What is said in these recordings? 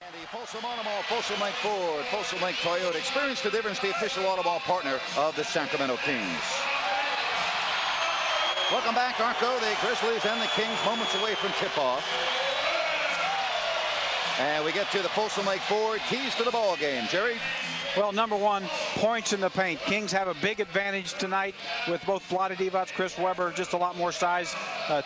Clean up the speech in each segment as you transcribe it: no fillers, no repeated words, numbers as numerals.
The Folsom Automall, Folsom Link Ford, Folsom Link Toyota. Experience the difference, the official Automall partner of the Sacramento Kings. Welcome back, Arco. The Grizzlies and the Kings moments away from tip-off. And we get to the Folsom Lake Ford, keys to the ball game. Jerry? Well, number one, points in the paint. Kings have a big advantage tonight with both Vlade Divac, Chris Webber, just a lot more size,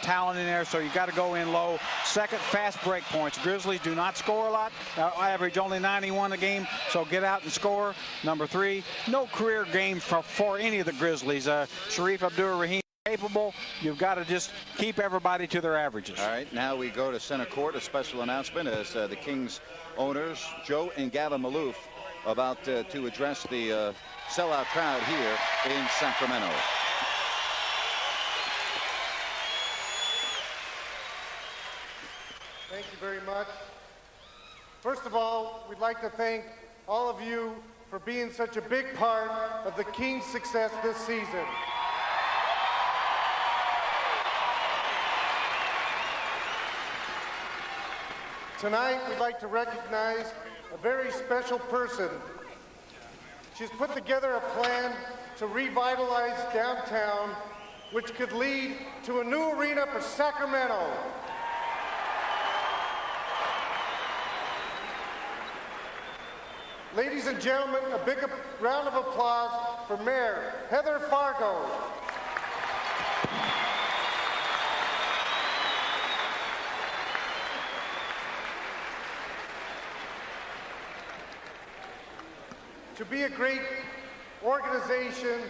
talent in there, so you got to go in low. Second, fast break points. Grizzlies do not score a lot. Average only 91 a game, so get out and score. Number three, no career games for any of the Grizzlies. Sharif Abdur-Rahim capable. You've got to just keep everybody to their averages. All right, now we go to center court. A special announcement as the Kings owners, Joe and Gavin Maloof, about to address the sellout crowd here in Sacramento. Thank you very much. First of all, we'd like to thank all of you for being such a big part of the Kings' success this season. Tonight, we'd like to recognize a very special person. She's put together a plan to revitalize downtown, which could lead to a new arena for Sacramento. Ladies and gentlemen, a big round of applause for Mayor Heather Fargo. To be a great organization,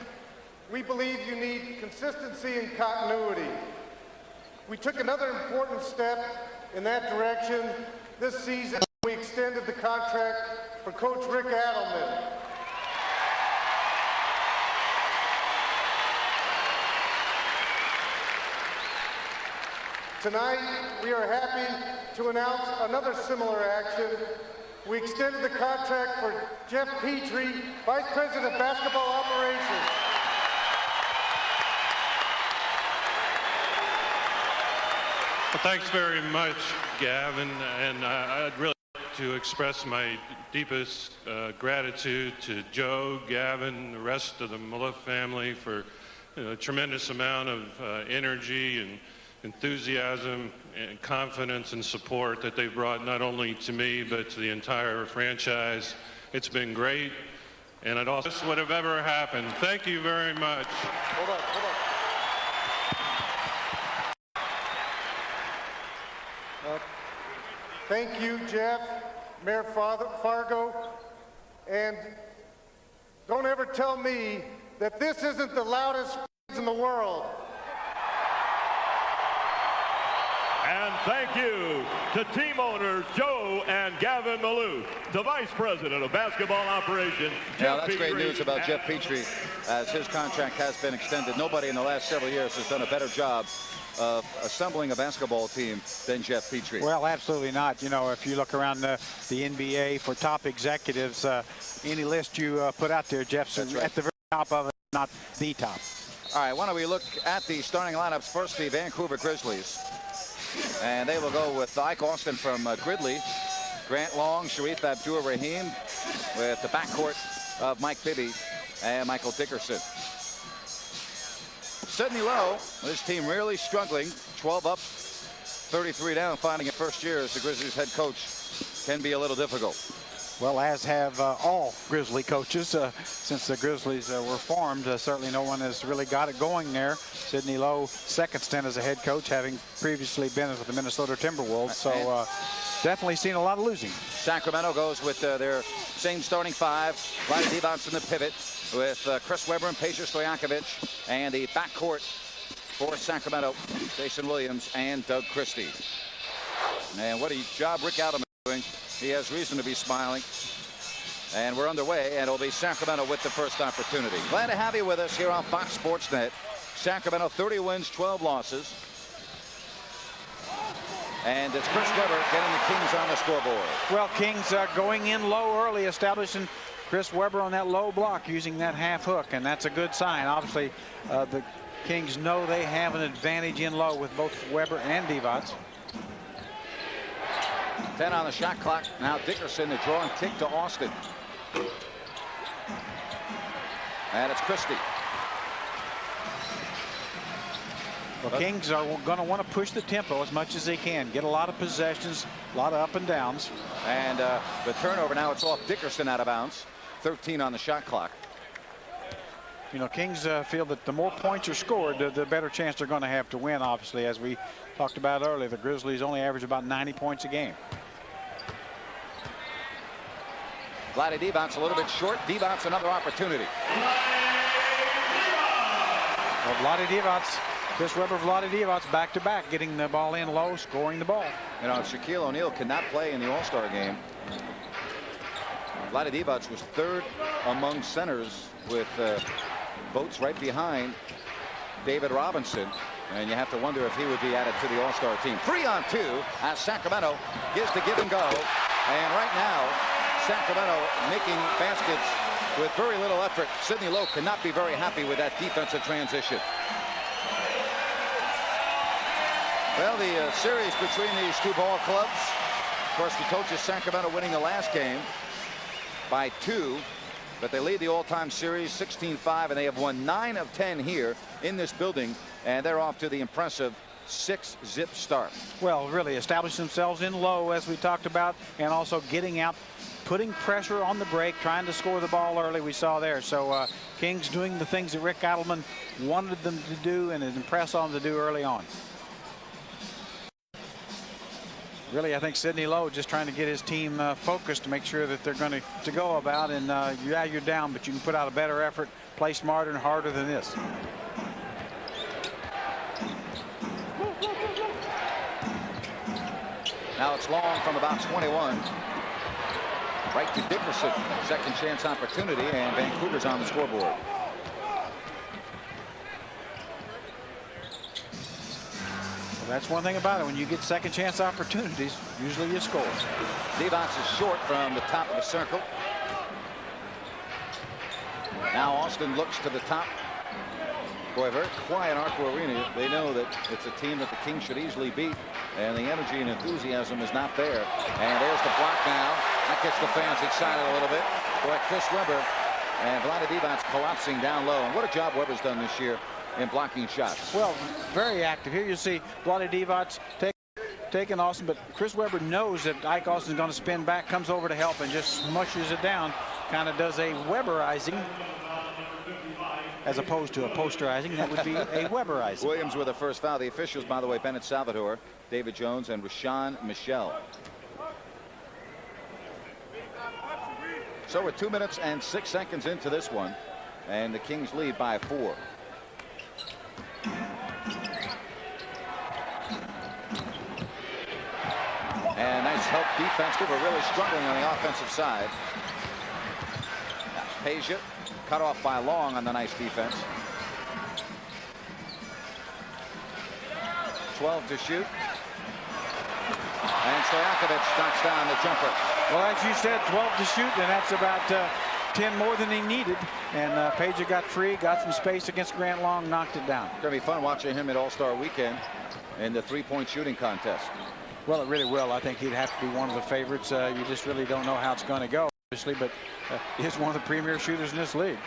we believe you need consistency and continuity. We took another important step in that direction this season. We extended the contract for Coach Rick Adelman. Tonight, we are happy to announce another similar action. We extended the contract for Jeff Petrie, Vice President of Basketball Operations. Well, thanks very much, Gavin, and I'd really like to express my deepest gratitude to Joe, Gavin, the rest of the Maloof family for a tremendous amount of energy and enthusiasm and confidence and support that they've brought not only to me but to the entire franchise. It's been great, and it also would have ever happened. Thank you very much. Hold on. Thank you, Jeff, Mayor Fargo, and don't ever tell me that this isn't the loudest in the world. And thank you to team owners Joe and Gavin Maloof, the Vice President of Basketball Operations. Yeah, that's great news about Jeff Petrie, as his contract has been extended. Nobody in the last several years has done a better job of assembling a basketball team than Jeff Petrie. Well, absolutely not. You know, if you look around the NBA for top executives, any list you put out there, Jeff's right at the very top of it, not the top. All right, why don't we look at the starting lineups first? The Vancouver Grizzlies. And they will go with Ike Austin from Gridley, Grant Long, Sharif Abdur-Rahim, with the backcourt of Mike Bibby and Michael Dickerson. Sidney Lowe, this team really struggling. 12 up, 33 down, finding it first year as the Grizzlies head coach can be a little difficult. Well, as have all Grizzly coaches since the Grizzlies were formed. Certainly no one has really got it going there. Sidney Lowe, second stint as a head coach, having previously been with the Minnesota Timberwolves. So definitely seen a lot of losing. Sacramento goes with their same starting five. Vlade Divac in the pivot with Chris Webber and Peja Stojakovic. And the backcourt for Sacramento, Jason Williams and Doug Christie. And what a job Rick Adelman is doing. He has reason to be smiling. And we're underway, and it'll be Sacramento with the first opportunity. Glad to have you with us here on Fox Sports Net. Sacramento 30 wins, 12 losses. And it's Chris Webber getting the Kings on the scoreboard. Well, Kings going in low early, establishing Chris Webber on that low block using that half hook, and that's a good sign. Obviously, the Kings know they have an advantage in low with both Webber and Divac. 10 on the shot clock. Now Dickerson, the drawing kick to Austin. And it's Christie. Well, Kings are going to want to push the tempo as much as they can. Get a lot of possessions, a lot of up and downs. And the turnover now, it's off Dickerson out of bounds. 13 on the shot clock. You know, Kings feel that the more points are scored, the better chance they're going to have to win, obviously. As we talked about earlier, the Grizzlies only average about 90 points a game. Vlade Divac a little bit short. Divac another opportunity. Well, Vlade Divac, Chris Webber, Vlade Divac back-to-back, getting the ball in low, scoring the ball. You know, Shaquille O'Neal cannot play in the All-Star game. Vlade Divac was third among centers with votes right behind David Robinson. And you have to wonder if he would be added to the All-Star team. 3-on-2 as Sacramento gives the give and go. And right now, Sacramento making baskets with very little effort. Sidney Lowe cannot be very happy with that defensive transition. Well, the series between these two ball clubs, of course, we told you Sacramento winning the last game by 2, but they lead the all-time series 16-5, and they have won 9 of 10 here in this building, and they're off to the impressive 6-zip start. Well, really establish themselves in low, as we talked about, and also getting out, putting pressure on the break, trying to score the ball early. We saw there. So Kings doing the things that Rick Adelman wanted them to do and impress on them to do early on. Really, I think Sidney Lowe just trying to get his team focused to make sure that they're going to go about. And yeah, you're down, but you can put out a better effort, play smarter and harder than this. Now it's long from about 21. Right to Dickerson. Second chance opportunity, and Vancouver's on the scoreboard. Well, that's one thing about it. When you get second chance opportunities, usually you score. Divac is short from the top of the circle. Now Austin looks to the top. Boy, very quiet Arco Arena. They know that it's a team that the Kings should easily beat, and the energy and enthusiasm is not there. And there's the block now. That gets the fans excited a little bit. Boy, Chris Webber and Vlade Divac collapsing down low. And what a job Webber's done this year in blocking shots. Well, very active. Here you see Vlade Divac taking Austin, but Chris Webber knows that Ike Austin's going to spin back, comes over to help, and just smushes it down. Kind of does a Webberizing as opposed to a posterizing. That would be a Webberizing. Williams with the first foul. The officials, by the way, Bennett Salvador, David Jones, and Rashawn Michelle. So we're 2 minutes and 6 seconds into this one, and the Kings lead by 4. And nice help defense. We're really struggling on the offensive side. Peja cut off by Long on the nice defense. 12 to shoot. And Stojakovic knocks down the jumper. Well, as you said, 12 to shoot, and that's about 10 more than he needed. And Peja got free, got some space against Grant Long, knocked it down. It's going to be fun watching him at All-Star Weekend in the three-point shooting contest. Well, it really will. I think he'd have to be one of the favorites. You just really don't know how it's going to go, obviously, but he's one of the premier shooters in this league.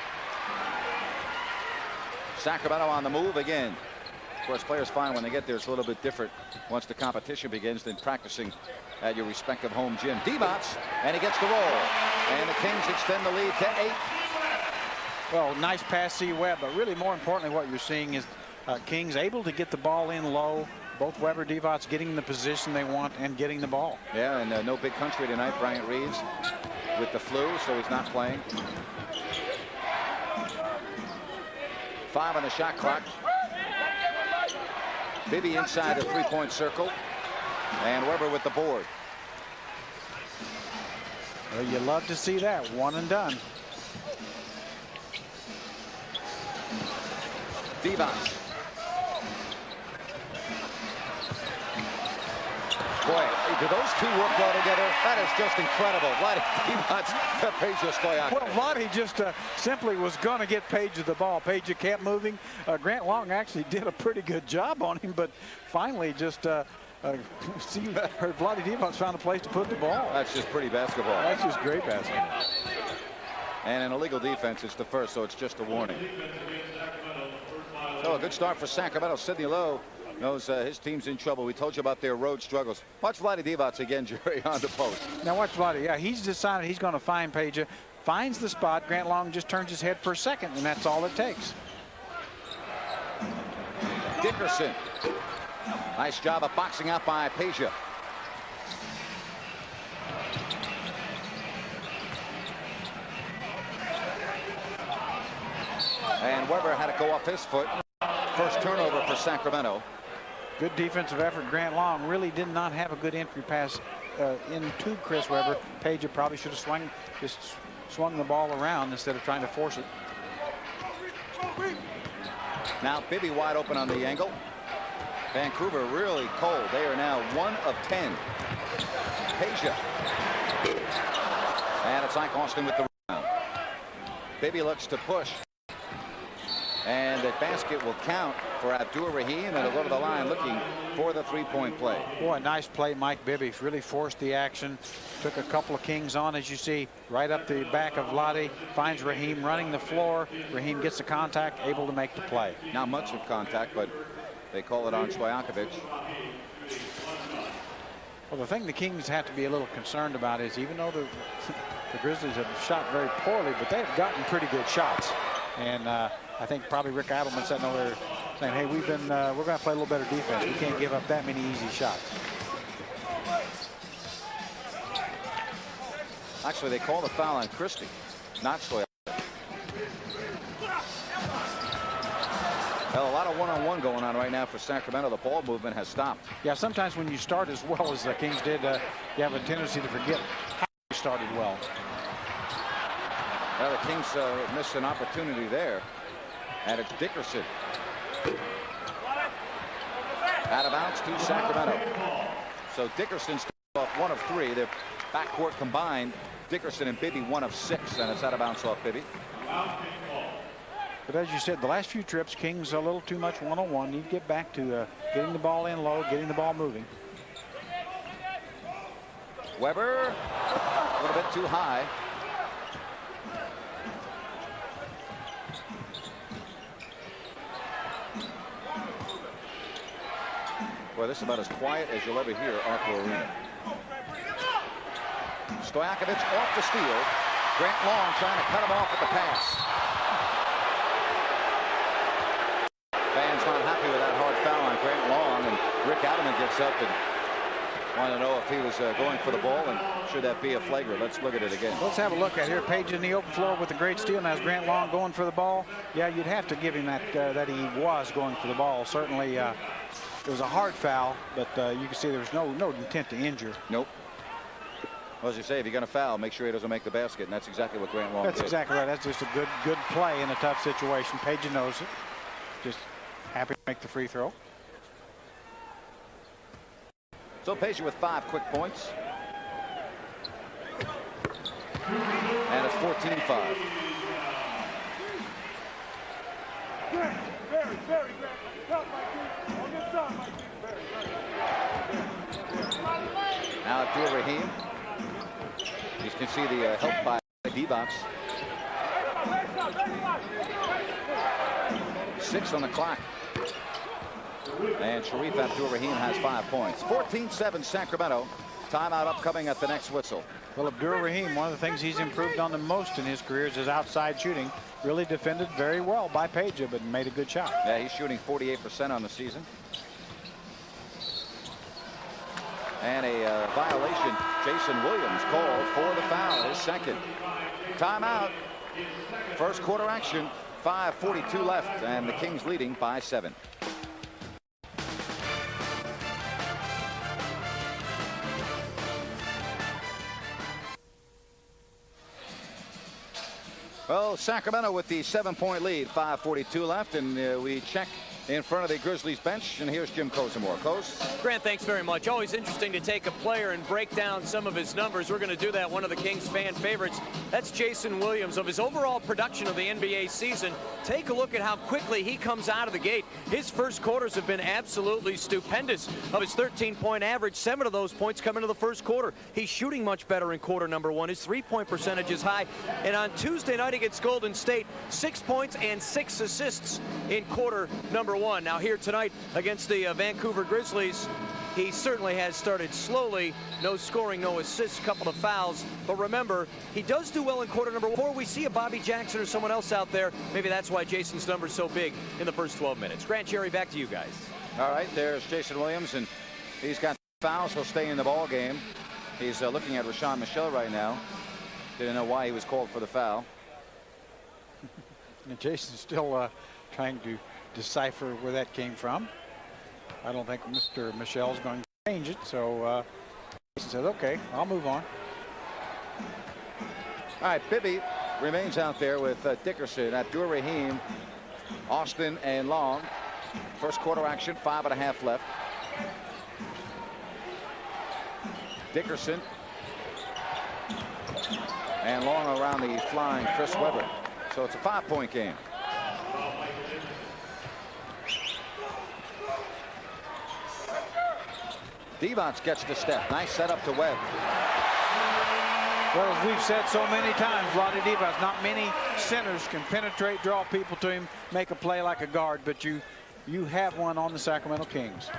Sacramento on the move again. Of course, players find when they get there it's a little bit different once the competition begins than practicing at your respective home gym. Divac, and he gets the roll. And the Kings extend the lead to 8. Well, nice pass, C. Webb, but really more importantly what you're seeing is Kings able to get the ball in low. Both Webber, Divac getting the position they want and getting the ball. Yeah, and no big country tonight. Bryant Reeves with the flu, so he's not playing. 5 on the shot clock. Bibby inside the three-point circle. And Webber with the board. Well, you love to see that. One and done. Divac. Boy, do those two work well together? That is just incredible. Vlade Divac to Peja Stojakovic. Well, Vlade just simply was going to get Peja the ball. Peja kept moving. Grant Long actually did a pretty good job on him, but finally just See, Vlade Divac found a place to put the ball. That's just pretty basketball. That's just great basketball. And an illegal defense, it's the first, so it's just a warning. So a good start for Sacramento. Sidney Lowe knows his team's in trouble. We told you about their road struggles. Watch Vlade Divac again, Jerry, on the post. Now watch Vlade. Yeah, he's decided he's going to find Peja. Finds the spot. Grant Long just turns his head for a second, and that's all it takes. Dickerson. Nice job of boxing out by Peja. And Weber had to go off his foot. First turnover for Sacramento. Good defensive effort. Grant Long really did not have a good entry pass into Chris Weber. Peja probably should have swung the ball around instead of trying to force it. Now Bibby wide open on the angle. Vancouver really cold. They are now 1 of 10. Peja. And it's Ike Austin with the rebound. Bibby looks to push. And the basket will count for Abdur-Rahim, and he'll go to the line looking for the three-point play. Boy, nice play. Mike Bibby really forced the action. Took a couple of Kings on, as you see, right up the back of Vlade. Finds Rahim running the floor. Rahim gets the contact, able to make the play. Not much of contact, but they call it on Stojakovic. Well, the thing the Kings have to be a little concerned about is, even though the Grizzlies have shot very poorly, but they've gotten pretty good shots. And I think probably Rick Adelman sitting over there saying, hey, we're going to play a little better defense. We can't give up that many easy shots. Actually, they call the foul on Christie, not Stojakovic. Well, a lot of one-on-one going on right now for Sacramento. The ball movement has stopped. Yeah, sometimes when you start as well as the Kings did, you have a tendency to forget how you started well. Well, the Kings missed an opportunity there. And it's Dickerson. Out of bounds to Sacramento. So Dickerson's off 1 of 3. Their backcourt combined. Dickerson and Bibby 1 of 6. And it's out of bounds off Bibby. But as you said, the last few trips, Kings a little too much one-on-one. Need to get back to getting the ball in low, getting the ball moving. Weber, a little bit too high. Well, this is about as quiet as you'll ever hear at Arco Arena. Stojakovic off the steal. Grant Long trying to cut him off at the pass. Fans not happy with that hard foul on Grant Long, and Rick Adelman gets up and want to know if he was going for the ball and should that be a flagrant. Let's look at it again. Let's have a look at here. Peja in the open floor with a great steal. Now, is Grant Long going for the ball? Yeah, you'd have to give him that that he was going for the ball. Certainly. It was a hard foul, but you can see there was no intent to injure. Nope. Well, as you say, if you're going to foul, make sure he doesn't make the basket, and that's exactly what Grant Long did. That's exactly right. That's just a good play in a tough situation. Peja knows it. Just happy to make the free throw. So Peja with 5 quick points. And it's 14-5. Very Now Abdur-Rahim. You can see the help by Divac. 6 on the clock. And Sharif Abdur-Rahim has 5 points. 14-7 Sacramento. Timeout upcoming at the next whistle. Well, Abdur-Rahim, one of the things he's improved on the most in his career is his outside shooting. Really defended very well by Peja, but made a good shot. Yeah, he's shooting 48% on the season. And a violation. Jason Williams called for the foul, his second. Timeout. First quarter action. 5:42 left, and the Kings leading by 7. Well, Sacramento with the 7-point lead, 5:42 left, and we check in front of the Grizzlies bench, and here's Jim Cosimore. Cos? Grant, thanks very much. Always interesting to take a player and break down some of his numbers. We're going to do that. One of the Kings fan favorites. That's Jason Williams. Of his overall production of the NBA season, take a look at how quickly he comes out of the gate. His first quarters have been absolutely stupendous. Of his 13-point average, 7 of those points come into the first quarter. He's shooting much better in quarter number 1. His three-point percentage is high. And on Tuesday night against Golden State, 6 points and 6 assists in quarter number 1. Now here tonight against the Vancouver Grizzlies, he certainly has started slowly. No scoring, no assists, couple of fouls. But remember, he does do well in quarter number 4. We see a Bobby Jackson or someone else out there. Maybe that's why Jason's number is so big in the first 12 minutes. Grant, Jerry, back to you guys. All right, there's Jason Williams, and he's got fouls. He'll stay in the ball game. He's looking at Rashawn Michelle right now. Didn't know why he was called for the foul. And Jason's still trying to decipher where that came from. I don't think Mr. Michelle's going to change it, so Jason said, okay, I'll move on. All right, Bibby remains out there with Dickerson, Abdur Rahim, Austin, and Long. First quarter action, 5.5 left. Dickerson and Long around the flying Chris Webber. So it's a 5-point game. Divac gets the step. Nice setup to Webb. Well, as we've said so many times, Vlade Divac, not many centers can penetrate, draw people to him, make a play like a guard, but you have one on the Sacramento Kings.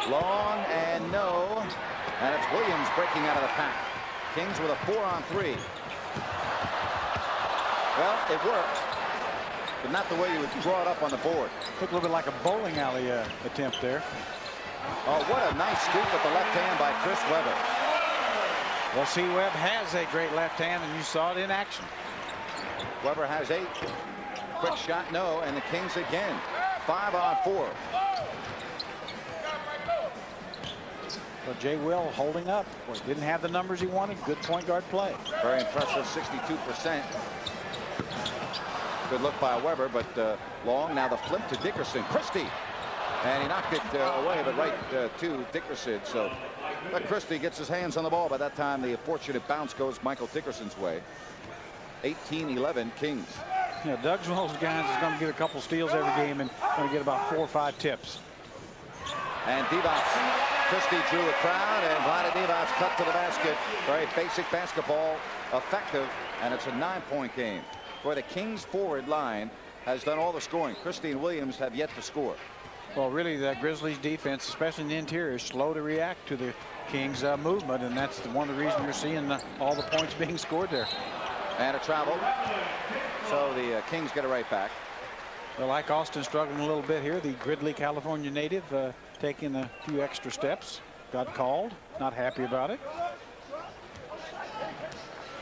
Long and no. And it's Williams breaking out of the pack. Kings with a 4-on-3. Well, it worked, but not the way you would draw it up on the board. Looked a little bit like a bowling alley attempt there. Oh, what a nice scoop with the left hand by Chris Webber. Well, see, Webb has a great left hand, and you saw it in action. Webber has 8. Quick shot, no, and the Kings again. 5-on-4. Well, Jay Will holding up. Well, didn't have the numbers he wanted. Good point guard play. Very impressive, 62%. Good look by Webber, but Long. Now the flip to Dickerson. Christie. And he knocked it away, but right to Dickerson. So Christie gets his hands on the ball. By that time, the fortunate bounce goes Michael Dickerson's way. 18-11 Kings. Yeah, Doug's one of those guys that's going to get a couple steals every game and going to get about 4 or 5 tips. And Divac. Christie drew a crowd, and Vlade Divac cut to the basket. Very basic basketball, effective, and it's a 9-point game. Where the Kings forward line has done all the scoring. Christie and Williams have yet to score. Well, really, the Grizzlies defense, especially in the interior, is slow to react to the Kings movement, and that's one of the reasons you're seeing all the points being scored there. And a travel. So the Kings get it right back. Well, like Austin struggling a little bit here, the Gridley, California native, taking a few extra steps. Got called. Not happy about it.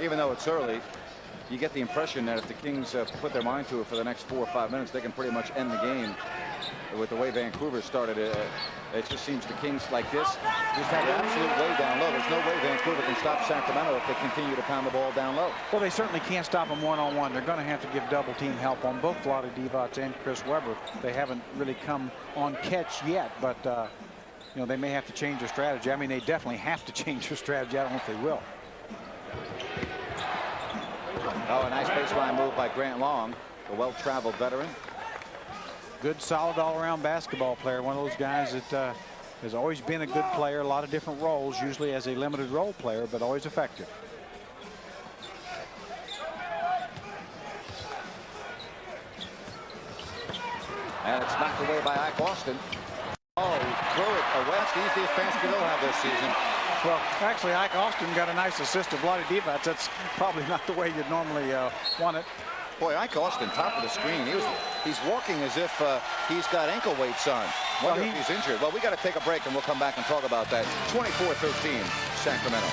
Even though it's early, you get the impression that if the Kings put their mind to it for the next 4 or 5 minutes, they can pretty much end the game. With the way Vancouver started, it just seems the Kings like this just have the absolute way down low. There's no way Vancouver can stop Sacramento if they continue to pound the ball down low. Well, they certainly can't stop them one-on-one. They're going to have to give double team help on both Vlade Divac and Chris Webber. They haven't really come on catch yet, but you know, they may have to change their strategy. I mean, they definitely have to change their strategy. I don't know if they will. Oh, a nice baseline move by Grant Long, a well-traveled veteran. Good, solid all-around basketball player. One of those guys that has always been a good player, a lot of different roles, usually as a limited role player, but always effective. And it's knocked away by Ike Austin. Oh, he threw it away. That's the easiest basket they'll have this season. Well, actually, Ike Austin got a nice assist to Vlade Divac. That's probably not the way you'd normally want it. Boy, Ike Austin, top of the screen. He's walking as if he's got ankle weights on. Wonder if he's injured. Well, we got to take a break, and we'll come back and talk about that. 24-13, Sacramento.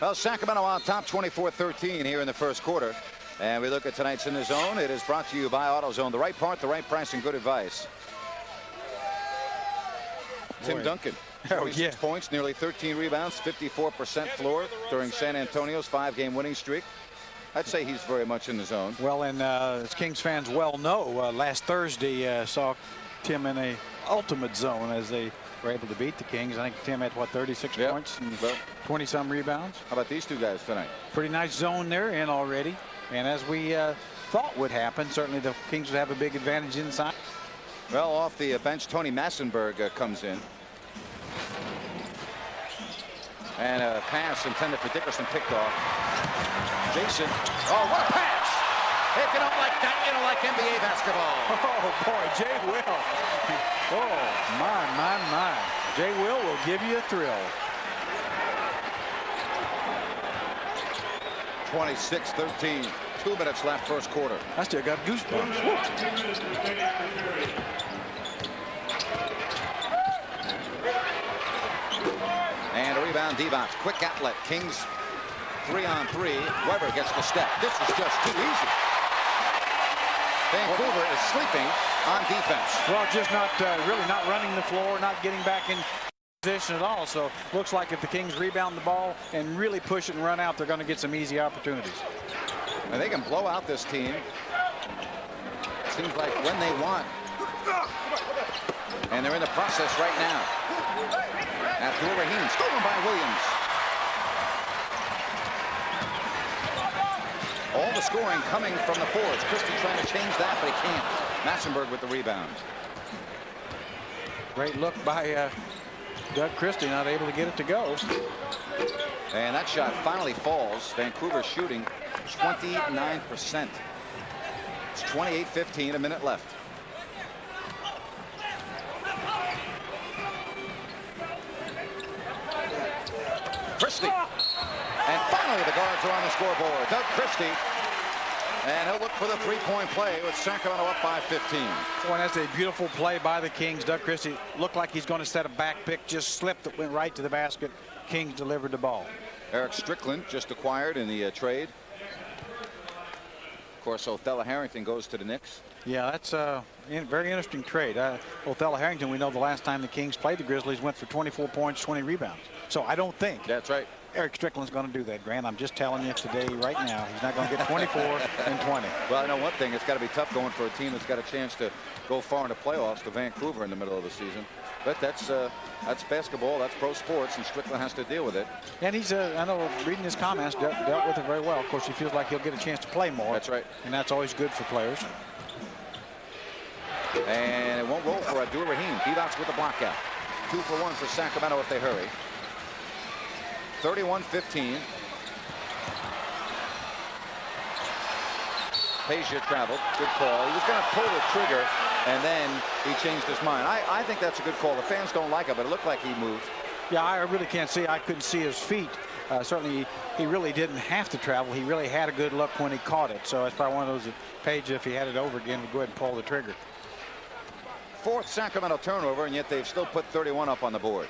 Well, Sacramento on top, 24-13 here in the first quarter. And we look at tonight's In the Zone. It is brought to you by AutoZone. The right part, the right price, and good advice. Tim Duncan. 26 points, nearly 13 rebounds, 54% floor during San Antonio's 5-game winning streak. I'd say he's very much in the zone. Well, and as Kings fans well know, last Thursday saw Tim in a ultimate zone as they were able to beat the Kings. I think Tim had, what, 36 points and 20-some rebounds. How about these two guys tonight? Pretty nice zone they're in already. And as we thought would happen, certainly the Kings would have a big advantage inside. Well, off the bench, Tony Massenberg comes in. And a pass intended for Dickerson picked off. Jason. Oh, what a pass! If you don't like that, you don't like NBA basketball. Oh, boy, Jay Will. Oh, my. Jay Will give you a thrill. 26-13. 2 minutes left, first quarter. I still got goosebumps. And a rebound, Divac. Quick outlet. Kings 3-on-3. Weber gets the step. This is just too easy. Vancouver is sleeping on defense. Well, just not really not running the floor, not getting back in position at all. So looks like if the Kings rebound the ball and really push it and run out, they're going to get some easy opportunities. And they can blow out this team. Seems like when they want. And they're in the process right now. Abdul-Rahim stolen by Williams. All the scoring coming from the forwards. Christie trying to change that, but he can't. Massenberg with the rebound. Great look by Doug Christie, not able to get it to go. And that shot finally falls. Vancouver shooting 29%. It's 28-15, a minute left. Christie. And finally the guards are on the scoreboard. Doug Christie. And he'll look for the three-point play with Sacramento up by 15. Boy, that's a beautiful play by the Kings. Doug Christie looked like he's going to set a back pick, just slipped it, went right to the basket. Kings delivered the ball. Eric Strickland just acquired in the trade. Of course, Othello Harrington goes to the Knicks. Yeah, that's a very interesting trade. Othello Harrington, we know the last time the Kings played the Grizzlies went for 24 points, 20 rebounds. So I don't think that's right. Eric Strickland's going to do that, Grant. I'm just telling you today, right now, he's not going to get 24 and 20. Well, I know one thing. It's got to be tough going for a team that's got a chance to go far in the playoffs to Vancouver in the middle of the season. But that's basketball. That's pro sports, and Strickland has to deal with it. And he's, I know, reading his comments, dealt with it very well. Of course, he feels like he'll get a chance to play more. That's right. And that's always good for players. And it won't roll for Abdul-Rahim. Divac with the block out. 2 for 1 for Sacramento if they hurry. 31-15. Peja traveled. Good call. He was going to pull the trigger, and then he changed his mind. I think that's a good call. The fans don't like it, but it looked like he moved. Yeah, I really can't see. I couldn't see his feet. Certainly, he really didn't have to travel. He really had a good look when he caught it. So it's probably one of those that Peja, if he had it over again, would go ahead and pull the trigger. 4th Sacramento turnover, and yet they've still put 31 up on the board.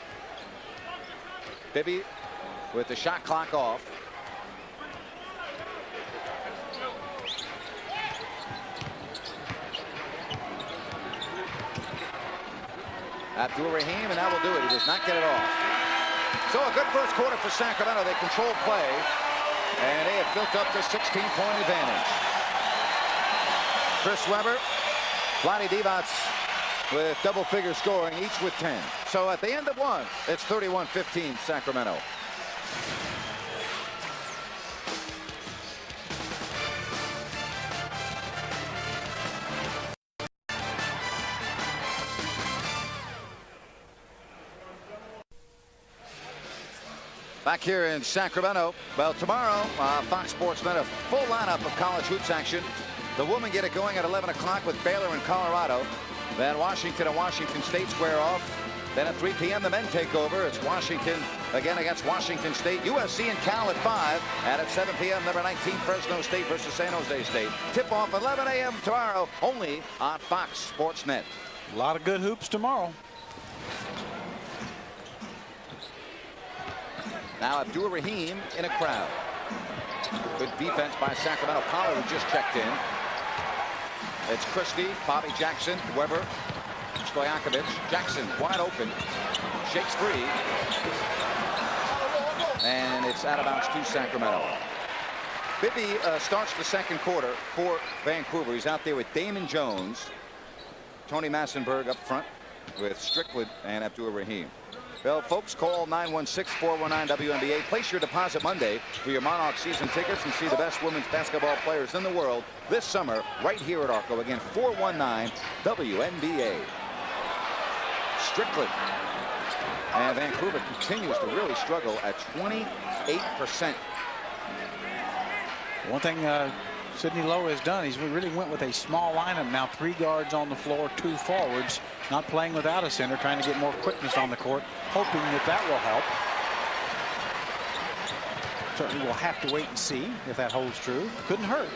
Bibby with the shot clock off. Abdul-Rahim, and that will do it. He does not get it off. So a good first quarter for Sacramento. They control play, and they have built up this 16-point advantage. Chris Weber, Vlade Divac with double-figure scoring, each with 10. So at the end of one, it's 31-15 Sacramento. Back here in Sacramento. Well, tomorrow, Fox Sports Net, a full lineup of college hoops action. The women get it going at 11 o'clock with Baylor in Colorado. Then Washington and Washington State square off. Then at 3 p.m. the men take over. It's Washington again against Washington State. USC and Cal at 5. And at 7 p.m. number 19 Fresno State versus San Jose State. Tip off 11 a.m. tomorrow only on Fox Sports Net. A lot of good hoops tomorrow. Now Abdul-Rahim in a crowd. Good defense by Sacramento. Pollard who just checked in. It's Christie, Bobby Jackson, Weber, Stojakovic. Jackson wide open. Shakes free. And it's out of bounds to Sacramento. Bibby starts the second quarter for Vancouver. He's out there with Damon Jones, Tony Massenberg up front with Strickland and Abdur-Rahim. Well, folks, call 916-419-WNBA. Place your deposit Monday for your Monarch season tickets and see the best women's basketball players in the world this summer right here at Arco. Again, 419-WNBA. Strickland. And Vancouver continues to really struggle at 28%. One thing Sidney Lowe has done, he's really went with a small lineup now. 3 guards on the floor, 2 forwards, not playing without a center, trying to get more quickness on the court, hoping that will help. Certainly we'll have to wait and see if that holds true. Couldn't hurt.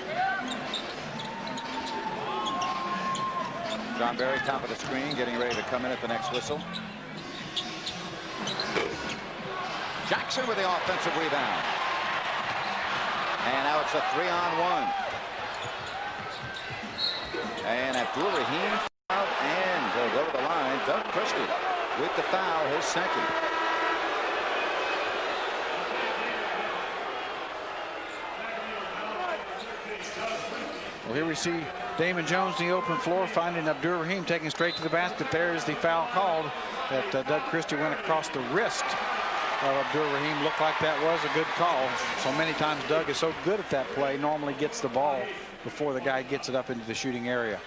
John Barry, top of the screen, getting ready to come in at the next whistle. Jackson with the offensive rebound. And now it's a 3-on-1. And Abdur-Rahim fouled, and they'll go to the line. Doug Christie with the foul, his second. Well, here we see Damon Jones in the open floor, finding Abdur-Rahim taking straight to the basket. There is the foul called that Doug Christie went across the wrist of Abdur-Rahim. Looked like that was a good call. So many times Doug is so good at that play, normally gets the ball before the guy gets it up into the shooting area.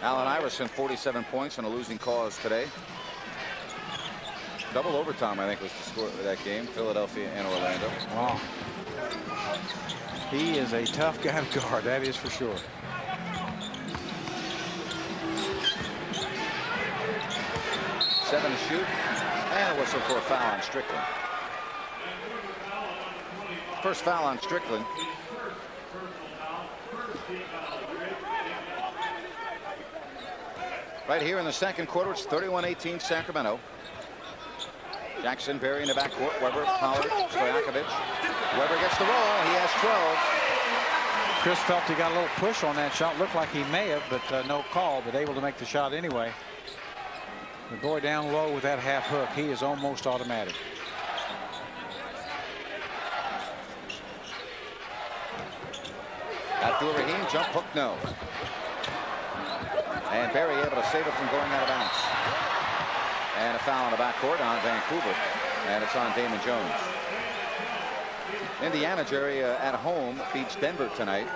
Allen Iverson, 47 points in a losing cause today. Double overtime, I think, was the score of that game. Philadelphia and Orlando. Wow. He is a tough guy to guard, that is for sure. Seven to shoot, and a whistle for a foul on Strickland. First foul on Strickland. Right here in the second quarter, it's 31-18 Sacramento. Jackson, Barry in the backcourt. Weber, Pollard, Stojakovic. Weber gets the roll. He has 12. Chris felt he got a little push on that shot. Looked like he may have, but no call, but able to make the shot anyway. The boy down low with that half hook, he is almost automatic. Abdur-Rahim, jump hook, no. And Barry able to save it from going out of bounds. And a foul on the backcourt on Vancouver. And it's on Damon Jones. Indiana, Jerry, at home beats Denver tonight.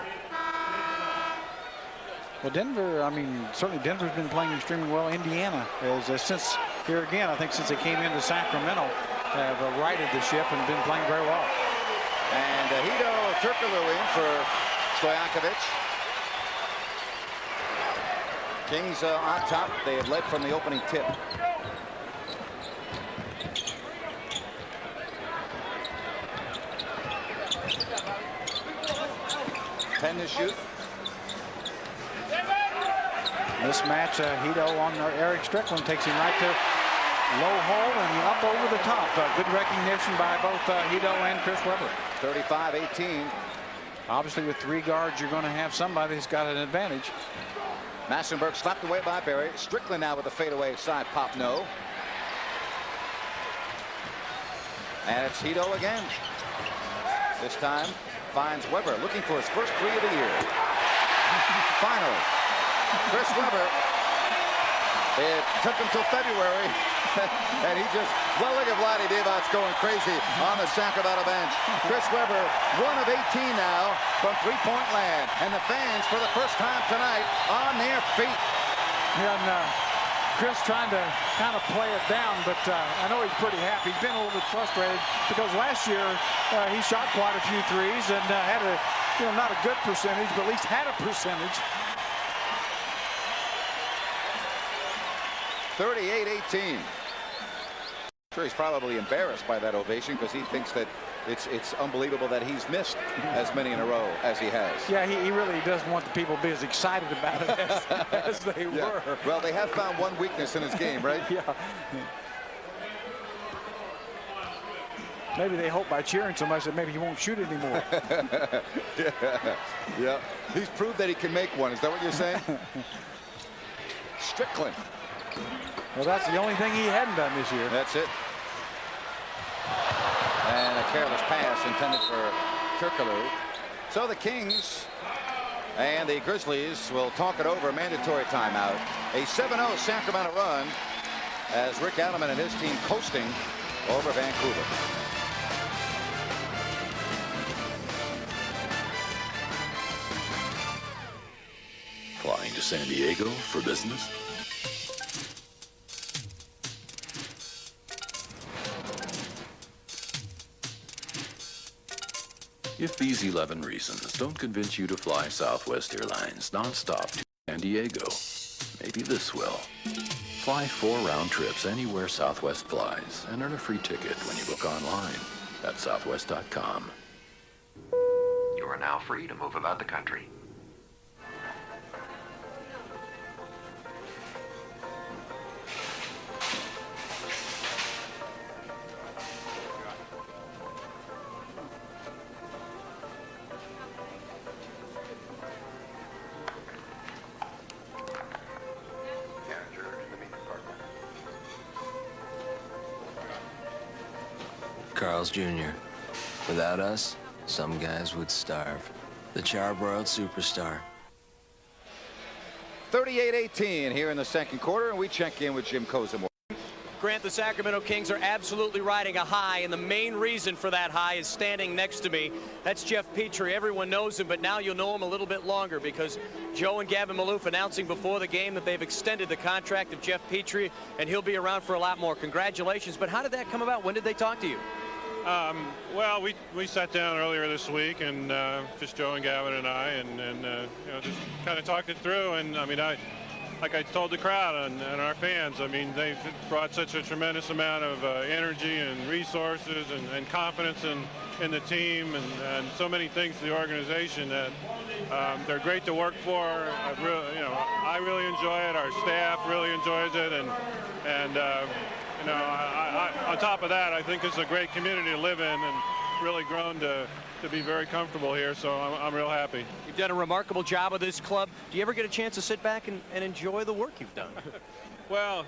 Well, Denver, I mean, certainly Denver's been playing extremely well. Indiana is, since here again, I think since they came into Sacramento, have righted the ship and been playing very well. And Hito Turkoglu in for Stojakovic. Kings on top. They have led from the opening tip. Ten to shoot. Mismatch, Hito on Eric Strickland takes him right to low hole and up over the top. Good recognition by both Hito and Chris Weber. 35-18. Obviously, with 3 guards, you're going to have somebody who's got an advantage. Massenberg slapped away by Barry. Strickland now with the fadeaway side pop, no. And it's Hito again. This time finds Weber looking for his first 3 of the year. Finally, Chris Weber. It took him till February, and he just, well, look at Vlade Divac going crazy on the Sacramento bench. Chris Weber, 1 of 18 now from three-point land, and the fans, for the first time tonight, on their feet. And Chris trying to kind of play it down, but I know he's pretty happy. He's been a little bit frustrated because last year he shot quite a few threes and had a, not a good percentage, but at least had a percentage. 38-18. Sure, he's probably embarrassed by that ovation because he thinks that it's unbelievable that he's missed as many in a row as he has. Yeah, he really doesn't want the people to be as excited about it as they were. Well, they have found one weakness in his game, right? Yeah. Maybe they hope by cheering somebody that maybe he won't shoot anymore. Yeah. He's proved that he can make one. Is that what you're saying? Strickland. Well, that's the only thing he hadn't done this year. That's it. And a careless pass intended for Turkoglu. So the Kings and the Grizzlies will talk it over. Mandatory timeout. A 7-0 Sacramento run as Rick Adelman and his team coasting over Vancouver. Flying to San Diego for business? If these 11 reasons don't convince you to fly Southwest Airlines nonstop to San Diego, maybe this will. Fly 4 round trips anywhere Southwest flies and earn a free ticket when you book online at southwest.com. You are now free to move about the country. Carl's Jr. Without us, some guys would starve. The charbroiled superstar. 38-18 here in the second quarter, and we check in with Jim Kozimor. Grant, the Sacramento Kings are absolutely riding a high, and the main reason for that high is standing next to me. That's Jeff Petrie. Everyone knows him, but now you'll know him a little bit longer because Joe and Gavin Maloof announcing before the game that they've extended the contract of Jeff Petrie, and he'll be around for a lot more. Congratulations. But how did that come about? When did they talk to you? Well, we sat down earlier this week, and just Joe and Gavin and I, and you know, just kind of talked it through. And I mean, like I told the crowd and our fans, I mean, they've brought such a tremendous amount of energy and resources and confidence in the team and so many things to the organization that they're great to work for. I really enjoy it. Our staff really enjoys it, and you know, on top of that, I think it's a great community to live in and really grown to be very comfortable here, so I'm real happy. You've done a remarkable job of this club. Do you ever get a chance to sit back and enjoy the work you've done? Well,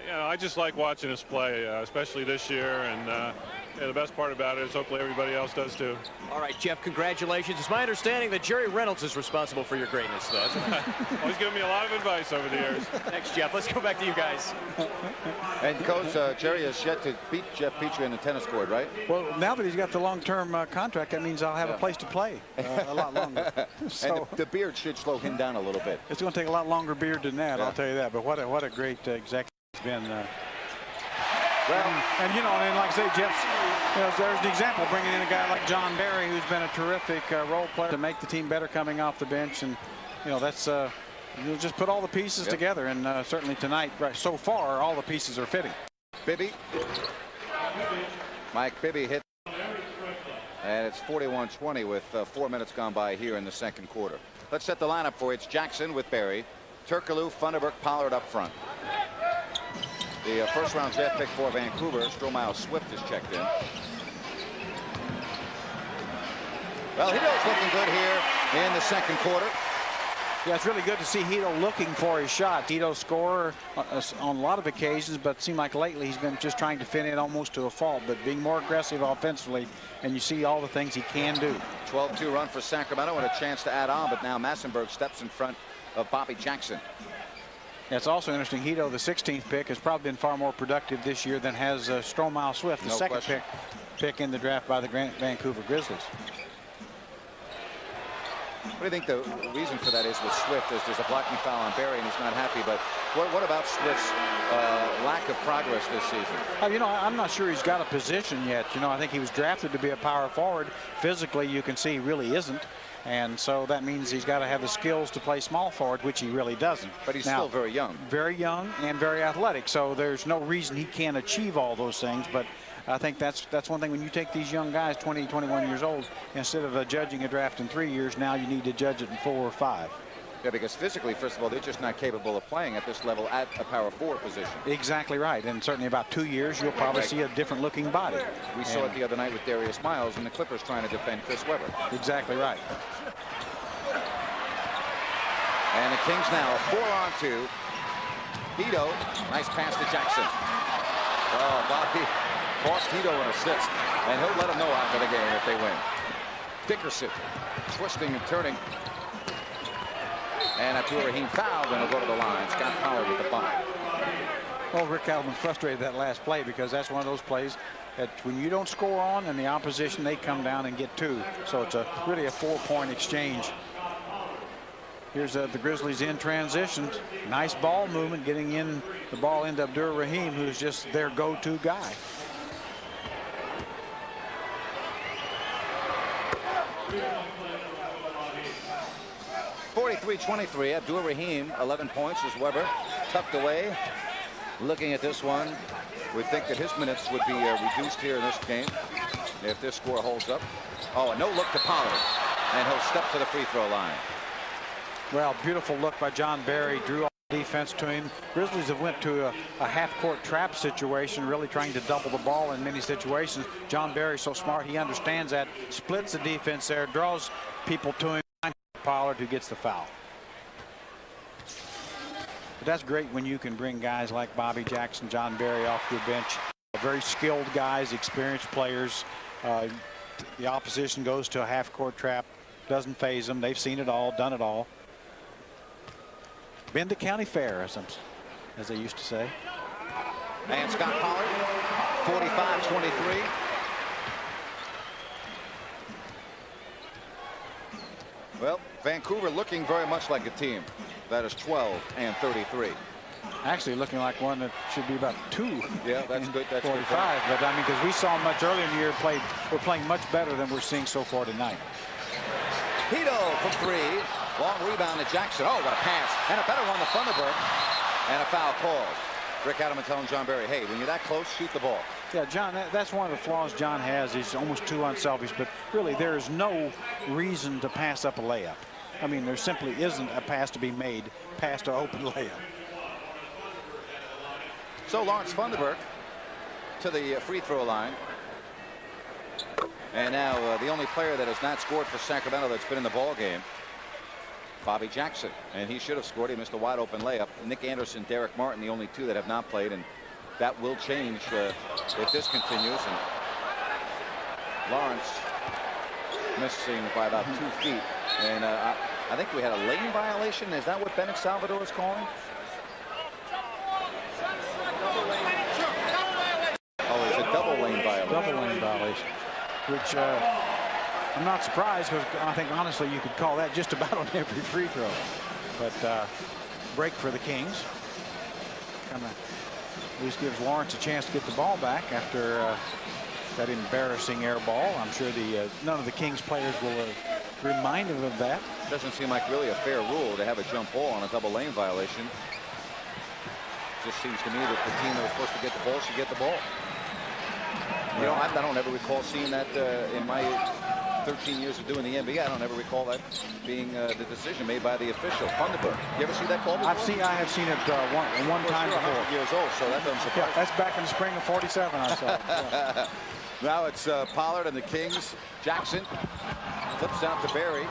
you know, I just like watching us play, especially this year, and yeah, the best part about it is hopefully everybody else does too. All right, Jeff, congratulations. It's my understanding that Jerry Reynolds is responsible for your greatness, though. Well, he's given me a lot of advice over the years. Thanks, Jeff. Let's go back to you guys. And Coach, Jerry has yet to beat Jeff Petrie in the tennis court, right? Well, now that he's got the long-term contract, that means I'll have a place to play a lot longer. So and the beard should slow him down a little bit. It's going to take a lot longer beard than that, I'll tell you that. But what a great executive he's been. And you know, and like I say, Jeff's, you know, there's an example bringing in a guy like John Barry, who's been a terrific role player to make the team better coming off the bench, and you know, that's you'll just put all the pieces together, and certainly tonight, right, so far, all the pieces are fitting. Bibby, Mike Bibby hit, and it's 41-20 with 4 minutes gone by here in the second quarter. Let's set the lineup for you. It's Jackson with Barry, Turkoglu, Funderburk, Pollard up front. The first round draft pick for Vancouver, Stromiles Swift, is checked in. Well, Hito's looking good here in the second quarter. Yeah, it's really good to see Hito looking for his shot. Hito scorer on a lot of occasions, but it seemed like lately he's been just trying to fit in almost to a fault, but being more aggressive offensively, and you see all the things he can do. 12-2 run for Sacramento and a chance to add on, but now Massenburg steps in front of Bobby Jackson. It's also interesting, Hito, the 16th pick, has probably been far more productive this year than has Stromiles Swift, the second pick in the draft by the Vancouver Grizzlies. What do you think the reason for that is with Swift? Is there's a blocking foul on Barry and he's not happy, but what about Swift's lack of progress this season? You know, I'm not sure he's got a position yet. You know, I think he was drafted to be a power forward. Physically, you can see he really isn't. And so that means he's got to have the skills to play small forward, which he really doesn't. But he's still very young. Very young and very athletic. So there's no reason he can't achieve all those things. But I think that's one thing when you take these young guys, 20, 21 years old, instead of judging a draft in 3 years, now you need to judge it in 4 or 5. Yeah, because physically, first of all, they're just not capable of playing at this level at a power forward position. Exactly right. And certainly about 2 years, you'll probably see a different looking body. We saw it the other night with Darius Miles and the Clippers trying to defend Chris Webber. Exactly right. And the Kings now 4-on-2. Hito, nice pass to Jackson. Oh, Bobby cost Hito an assist, and he'll let him know after the game if they win. Dickerson twisting and turning. And Abdul-Rahim fouled, and he'll go to the line. Scott Pollard with the bunt. Well, Rick Adelman frustrated that last play because that's one of those plays that when you don't score on and the opposition, they come down and get 2. So it's really a 4-point exchange. Here's the Grizzlies in transition. Nice ball movement, getting in the ball into Abdul-Rahim, who's just their go-to guy. (43-23). Abdul-Rahim 11 points as Webber tucked away. Looking at this one, we think that his minutes would be reduced here in this game if this score holds up. Oh, a no look to Pollard, and he'll step to the free throw line. Well, beautiful look by John Barry, drew all the defense to him. Grizzlies have went to a half-court trap situation, really trying to double the ball in many situations. John Barry's so smart, he understands that, splits the defense there, draws people to him. Pollard, who gets the foul. But that's great when you can bring guys like Bobby Jackson, John Barry off your bench. Very skilled guys, experienced players. The opposition goes to a half-court trap, doesn't faze them. They've seen it all, done it all. Been to county fair, as they used to say. And Scott Pollard, 45-23. Well, Vancouver looking very much like a team that is 12-33. Actually looking like one that should be about 2. Yeah, that's good. That's 45. Good. But I mean, because we saw much earlier in the year, we're playing much better than we're seeing so far tonight. Hito from 3. Long rebound to Jackson. Oh, what a pass. And a better one to Thunderbird. And a foul called. Rick Adelman telling John Barry, hey, when you're that close, shoot the ball. Yeah, John, that's one of the flaws John has. He's almost too unselfish, but really there is no reason to pass up a layup. I mean, there simply isn't a pass to be made, pass to open layup. So Lawrence Thunderbird to the free throw line. And now the only player that has not scored for Sacramento that's been in the ball game, Bobby Jackson, and he should have scored. He missed a wide open layup. Nick Anderson, Derek Martin, the only 2 that have not played, and that will change if this continues. And Lawrence missing by about 2 feet, and I think we had a lane violation. Is that what Bennett Salvador is calling? Oh, it's a double lane violation. Double lane violation, which I'm not surprised, because I think honestly you could call that just about on every free throw. But break for the Kings. Kind of at least gives Lawrence a chance to get the ball back after that embarrassing air ball. I'm sure none of the Kings players will remind him of that. Doesn't seem like really a fair rule to have a jump ball on a double lane violation. Just seems to me that the team that was supposed to get the ball should get the ball. You know, I don't ever recall seeing that in my 13 years of doing the NBA. I don't ever recall that being the decision made by the official. Thunderbird. You ever see that call before? I have seen it one time before. 100 years old, so that doesn't surprise me. That's back in the spring of '47. I saw it. Yeah. Now it's Pollard and the Kings. Jackson flips out to Barry.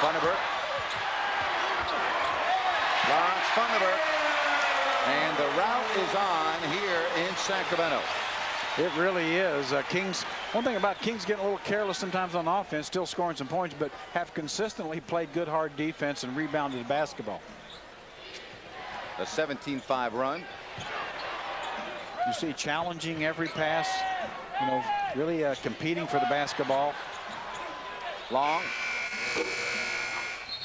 Thunderbird. Lawrence Thunderbird. And the route is on here in Sacramento. It really is. Kings, one thing about Kings getting a little careless sometimes on offense, still scoring some points, but have consistently played good hard defense and rebounded the basketball. A 17-5 run. You see challenging every pass, you know, really competing for the basketball. Long.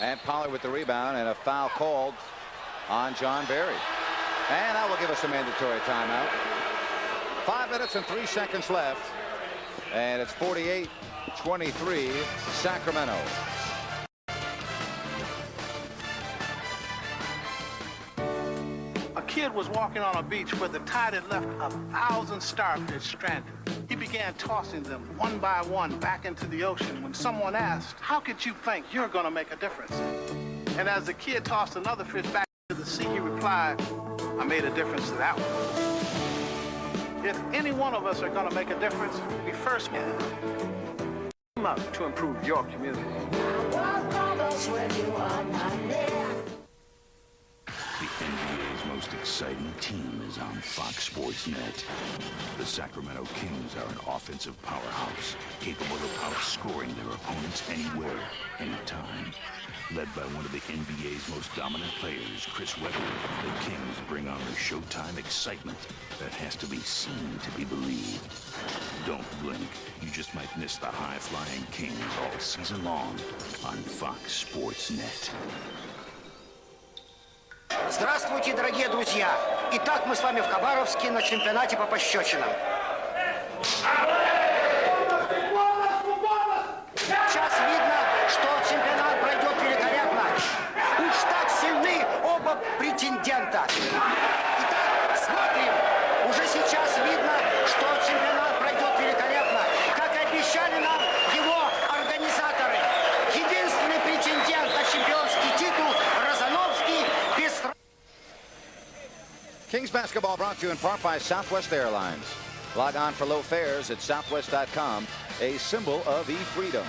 And Pollard with the rebound, and a foul called on John Barry. And that will give us a mandatory timeout. 5 minutes and 3 seconds left. And it's 48-23 Sacramento. A kid was walking on a beach where the tide had left 1,000 starfish stranded. He began tossing them one by one back into the ocean when someone asked, how could you think you're going to make a difference? And as the kid tossed another fish back into the sea, he replied, I made a difference to that one. If any one of us are going to make a difference, we first can come up to improve your community. The NBA's most exciting team is on Fox Sports Net. The Sacramento Kings are an offensive powerhouse, capable of outscoring their opponents anywhere, anytime. Led by one of the NBA's most dominant players, Chris Webber, the Kings bring on the Showtime excitement that has to be seen to be believed. Don't blink. You just might miss the high-flying Kings all season long on Fox Sports Net. Здравствуйте, дорогие друзья! Итак, мы с вами в Хабаровске на чемпионате по пощечинам. Сейчас видно, что чемпионат пройдет великолепно. Уж так сильны оба претендента. Итак, смотрим. Уже сейчас видно, что чемпионат пройдет великолепно. Как и обещали нам его организаторы. Единственный претендент на чемпионский титул Розановский без... Kings basketball brought to you in part by Southwest Airlines. Log on for low fares at southwest.com, a symbol of e-freedom.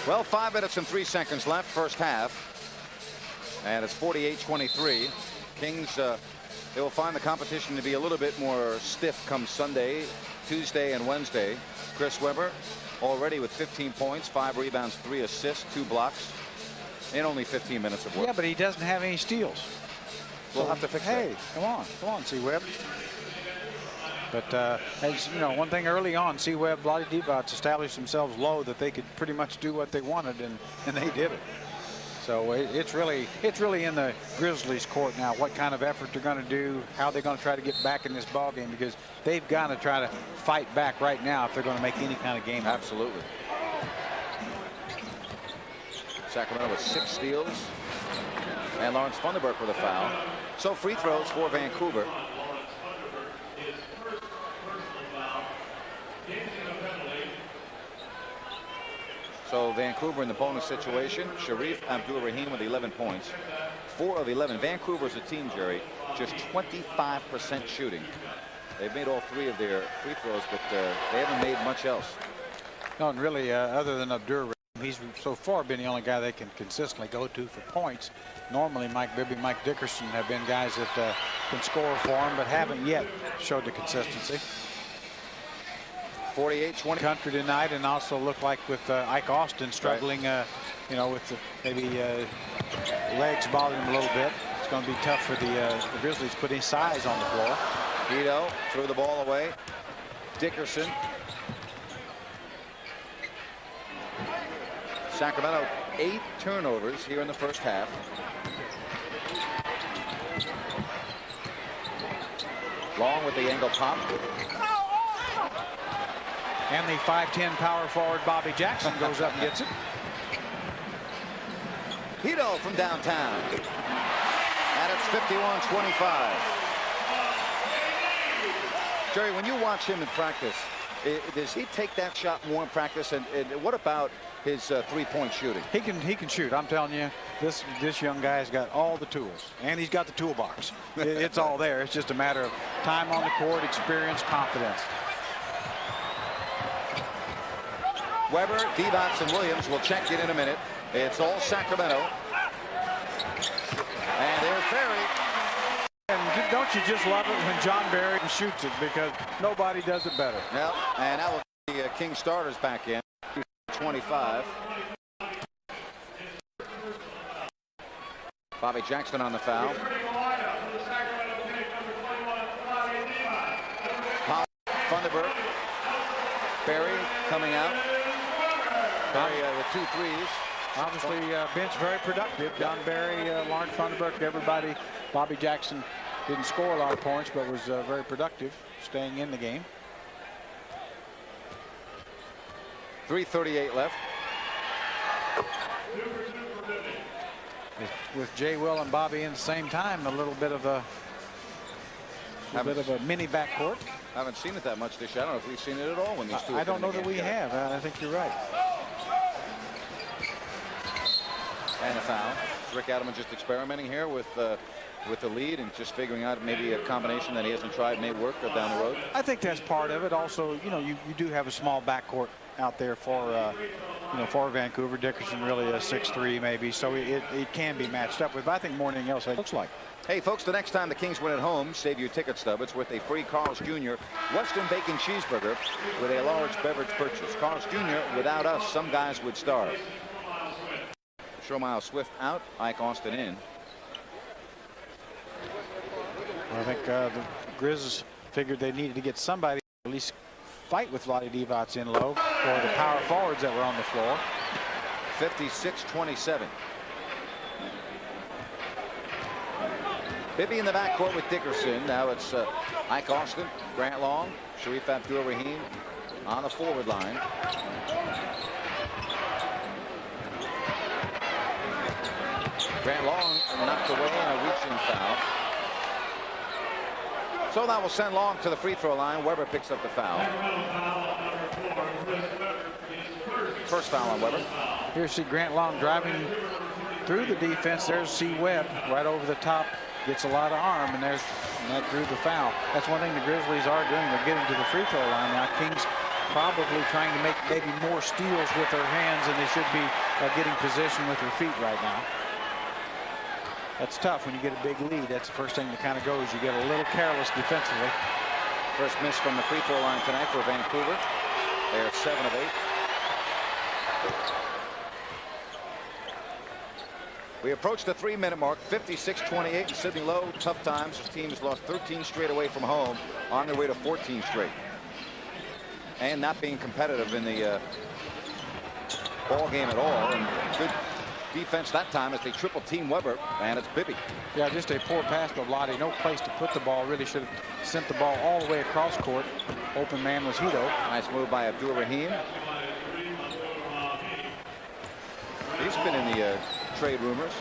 Well, 5 minutes and 3 seconds left, first half. And it's 48-23. Kings, they will find the competition to be a little bit more stiff come Sunday, Tuesday, and Wednesday. Chris Webber already with 15 points, 5 rebounds, 3 assists, 2 blocks in only 15 minutes of work. Yeah, but he doesn't have any steals. We'll have to fix that. Hey, come on, C-Web. But as you know, one thing early on, C-Web, Vlade Divac established themselves low that they could pretty much do what they wanted, and they did it. So it's really in the Grizzlies' court now. What kind of effort they're going to do, how they're going to try to get back in this ball game, because they've got to try to fight back right now if they're going to make any kind of game. Absolutely. Sacramento with 6 steals, and Lawrence Funderburk with a foul. So free throws for Vancouver. So Vancouver in the bonus situation. Sharif Abdul-Rahim with 11 points. 4 of 11. Vancouver's a team, Jerry, just 25% shooting. They've made all 3 of their free throws, but they haven't made much else. No, and really, other than Abdul-Rahim, he's so far been the only guy they can consistently go to for points. Normally, Mike Bibby, Mike Dickerson have been guys that can score for him, but haven't yet showed the consistency. 48-20 country tonight, and also look like with Ike Austin struggling, right. You know, with maybe legs bothering him a little bit. It's going to be tough for the Grizzlies putting size on the floor. Ito threw the ball away. Dickerson. Sacramento 8 turnovers here in the first half. Long with the angle pop. And the 5'10" power forward Bobby Jackson goes up and gets it. Ito from downtown. And it's 51-25. Jerry, when you watch him in practice, does he take that shot more in practice? And what about his three-point shooting? He can shoot. I'm telling you, this young guy's got all the tools, and he's got the toolbox. It's all there. It's just a matter of time on the court, experience, confidence. Webber, Divac, and Williams will check in a minute. It's all Sacramento. And there's Barry. And don't you just love it when John Barry shoots it, because nobody does it better. Yep, and that will be the King starters back in. 25. Bobby Jackson on the foul. Funderburk. Barry coming out. Barry with 2 threes. Obviously, bench very productive. John Barry, Lawrence Funderburk, everybody. Bobby Jackson didn't score a lot of points, but was very productive, staying in the game. 3:38 left. With Jay Will and Bobby in the same time, a little bit of a A bit of a mini backcourt. Haven't seen it that much this year. I don't know if we've seen it at all when these two. I don't know that we have. I think you're right. And a foul. Rick Adelman just experimenting here with the lead and just figuring out maybe a combination that he hasn't tried may work down the road. I think that's part of it. Also, you know, you do have a small backcourt out there for for Vancouver. Dickerson really a 6'3" maybe, so it can be matched up with. But I think more than anything else, it looks like. Hey, folks, the next time the Kings win at home, save your ticket stub. It's worth a free Carl's Jr. Western Bacon Cheeseburger with a large beverage purchase. Carl's Jr., without us, some guys would starve. Shomile Swift out, Ike Austin in. I think the Grizz figured they needed to get somebody to at least fight with Vlade Divac in low for the power forwards that were on the floor. 56-27. Bibby in the backcourt with Dickerson. Now it's Ike Austin, Grant Long, Sharif Abdur-Rahim on the forward line. Grant Long knocked away and a reaching foul. So that will send Long to the free throw line. Weber picks up the foul. First foul on Weber. Here's see Grant Long driving through the defense. There's C. Webb right over the top. Gets a lot of arm, and that drew the foul. That's one thing the Grizzlies are doing. They're getting to the free throw line now. Kings probably trying to make maybe more steals with their hands than they should be getting position with their feet right now. That's tough when you get a big lead. That's the first thing that kind of goes. You get a little careless defensively. First miss from the free throw line tonight for Vancouver. They're 7 of 8. We approach the 3-minute mark, 56-28 in Sidney Lowe. Tough times. His team has lost 13 straight away from home, on their way to 14 straight. And not being competitive in the ball game at all. And good defense that time as they triple team Weber, and it's Bibby. Yeah, just a poor pass by Vlade. No place to put the ball. Really should have sent the ball all the way across court. Open man was Hito. Nice move by Abdur-Rahim. He's been in the trade rumors.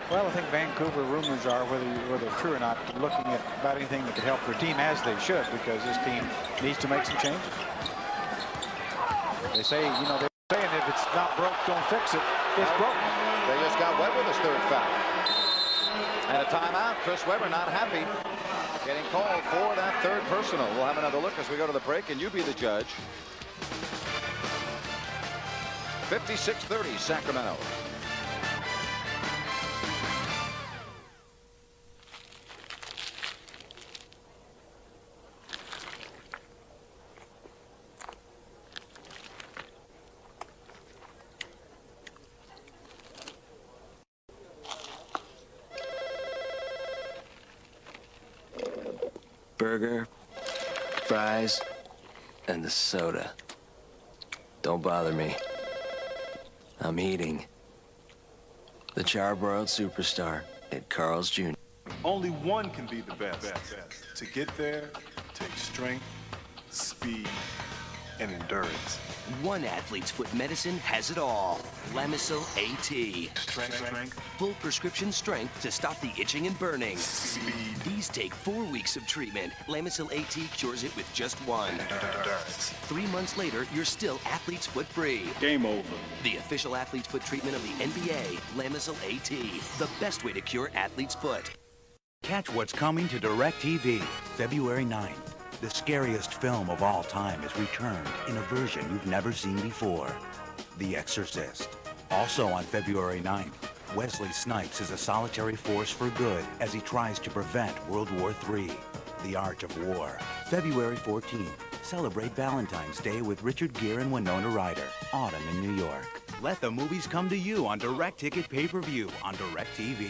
Well, I think Vancouver rumors are, whether they're true or not, looking at about anything that could help their team, as they should, because this team needs to make some changes. They say, you know, they're saying if it's not broke, don't fix it. It's broke. They just got Weber this third foul. And a timeout. Chris Weber not happy. Getting called for that third personal. We'll have another look as we go to the break, and you be the judge. 56-30 Sacramento. Burger, fries, and the soda. Don't bother me. I'm eating. The charbroiled superstar at Carl's Jr. Only one can be the best. To get there takes strength, speed, and endurance. One athlete's foot medicine has it all. Lamisil AT. Strength. Full prescription strength to stop the itching and burning. Speed. These take 4 weeks of treatment. Lamisil AT cures it with just one. Endurance. 3 months later, you're still athlete's foot free. Game over. The official athlete's foot treatment of the NBA, Lamisil AT. The best way to cure athlete's foot. Catch what's coming to DirecTV February 9th. The scariest film of all time is returned in a version you've never seen before. The Exorcist. Also on February 9th, Wesley Snipes is a solitary force for good as he tries to prevent World War III. The Art of War. February 14th. Celebrate Valentine's Day with Richard Gere and Winona Ryder. Autumn in New York. Let the movies come to you on Direct Ticket Pay-Per-View on DirecTV.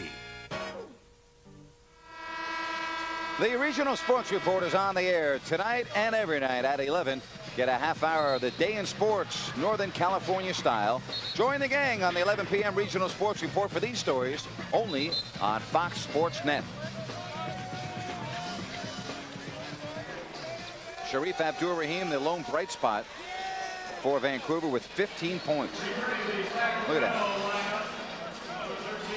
The Regional Sports Report is on the air tonight and every night at 11. Get a half hour of the day in sports, Northern California style. Join the gang on the 11 p.m. Regional Sports Report for these stories only on Fox Sports Net. Sharif Abdur-Rahim, the lone bright spot for Vancouver with 15 points. Look at that.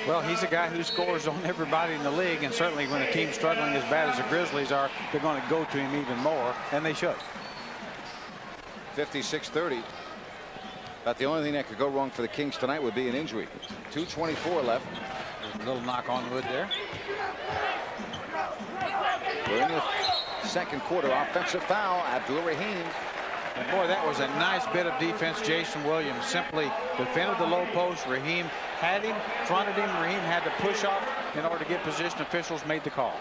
Well, he's a guy who scores on everybody in the league, and certainly when a team's struggling as bad as the Grizzlies are, they're going to go to him even more, and they should. 56-30. But the only thing that could go wrong for the Kings tonight would be an injury. 2:24 left. There's a little knock on wood there. We're in the second quarter. Offensive foul. Abdul Rahim. And boy, that was a nice bit of defense. Jason Williams simply defended the low post. Raheem had him, fronted him. Raheem had to push off in order to get position. Officials made the call.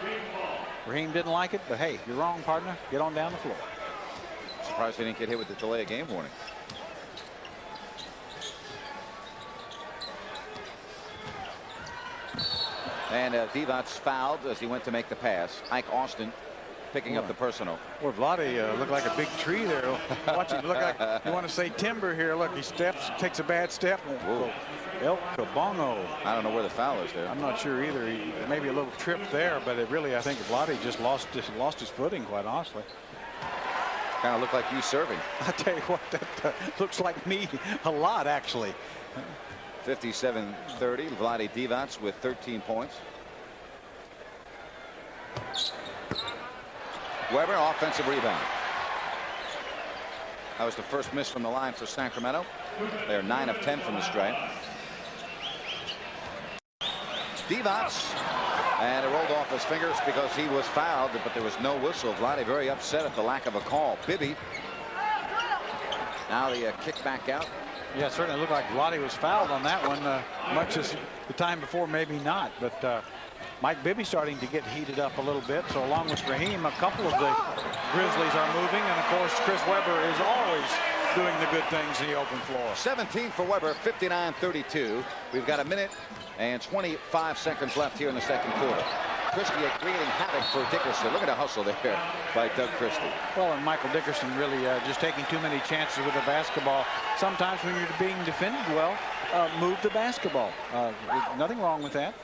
Raheem didn't like it, but hey, you're wrong, partner. Get on down the floor. Surprised he didn't get hit with the delay of game warning. And Divac fouled as he went to make the pass. Ike Austin picking up the personal. Boy, Vlade looked like a big tree there. Watch him look like you want to say timber here. Look, he steps, takes a bad step. El Cabongo. I don't know where the foul is there. I'm not sure either. Maybe a little trip there, but it really, I think Vlade just lost his footing, quite honestly. Kind of looked like you serving. I tell you what, that looks like me a lot, actually. 57-30. Vlade Divac with 13 points. Weber, offensive rebound. That was the first miss from the line for Sacramento. They're 9 of 10 from the stripe. Divac, and it rolled off his fingers because he was fouled, but there was no whistle. Vlade very upset at the lack of a call. Bibby. Now the kick back out. Yeah, it certainly looked like Vlade was fouled on that one, much as the time before, maybe not. But Mike Bibby starting to get heated up a little bit. So along with Raheem, a couple of the Grizzlies are moving. And, of course, Chris Webber is always doing the good things in the open floor. 17 for Webber, 59-32. We've got a minute and 25 seconds left here in the second quarter. Christie creating havoc for Dickerson. Look at the hustle there by Doug Christie. Well, and Michael Dickerson really just taking too many chances with the basketball. Sometimes when you're being defended well, move the basketball. Nothing wrong with that.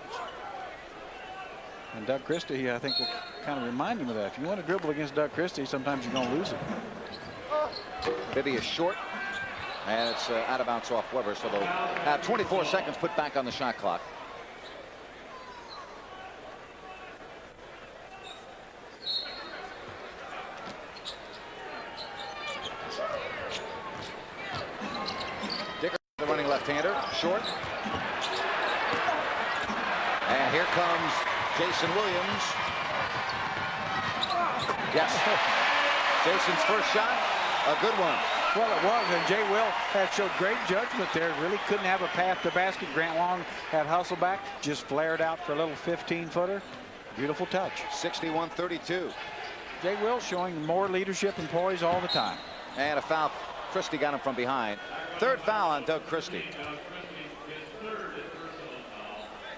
And Doug Christie, I think, will kind of remind him of that. If you want to dribble against Doug Christie, sometimes you're going to lose it. Bibby is short, and it's out of bounds off Webber. So they'll have 24 seconds put back on the shot clock. Dickerson, the running left-hander, short. And here comes Jason Williams. Yes. Jason's first shot, a good one. Well, it was, and Jay Will had showed great judgment there. Really couldn't have a path to basket. Grant Long had hustle back, just flared out for a little 15-footer. Beautiful touch. 61-32. Jay Will showing more leadership and poise all the time. And a foul. Christie got him from behind. Third foul on Doug Christie.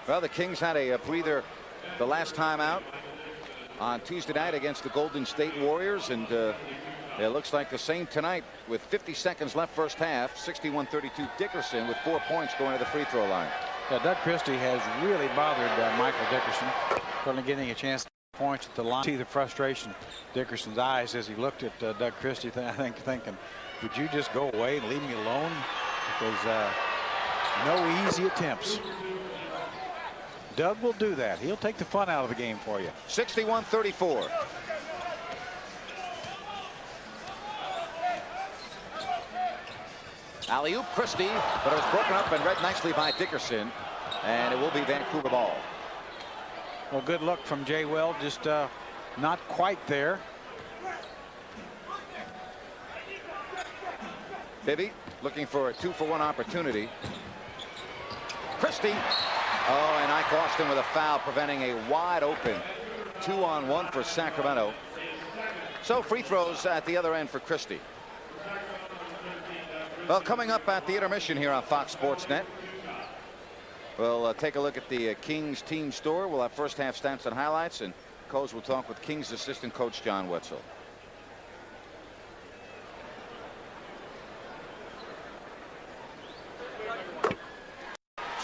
Well, the Kings had a breather the last time out on Tuesday night against the Golden State Warriors, and it looks like the same tonight with 50 seconds left first half. 61-32. Dickerson with 4 points going to the free throw line. Yeah, Doug Christie has really bothered Michael Dickerson. Certainly getting a chance to points at the line. See the frustration Dickerson's eyes as he looked at Doug Christie, I think thinking, would you just go away and leave me alone? Because no easy attempts. Doug will do that. He'll take the fun out of the game for you. 61-34. Alley-oop Christie, but it was broken up and read nicely by Dickerson, and it will be Vancouver ball. Well, good look from Jay Will, just not quite there. Bibby looking for a 2-for-1 opportunity. Christie. Oh, and Ike Austin with a foul preventing a wide open 2-on-1 for Sacramento. So free throws at the other end for Christie. Well, coming up at the intermission here on Fox Sports Net, we'll take a look at the Kings team store. We'll have first half stats and highlights, and Coach will talk with Kings assistant coach John Wetzel.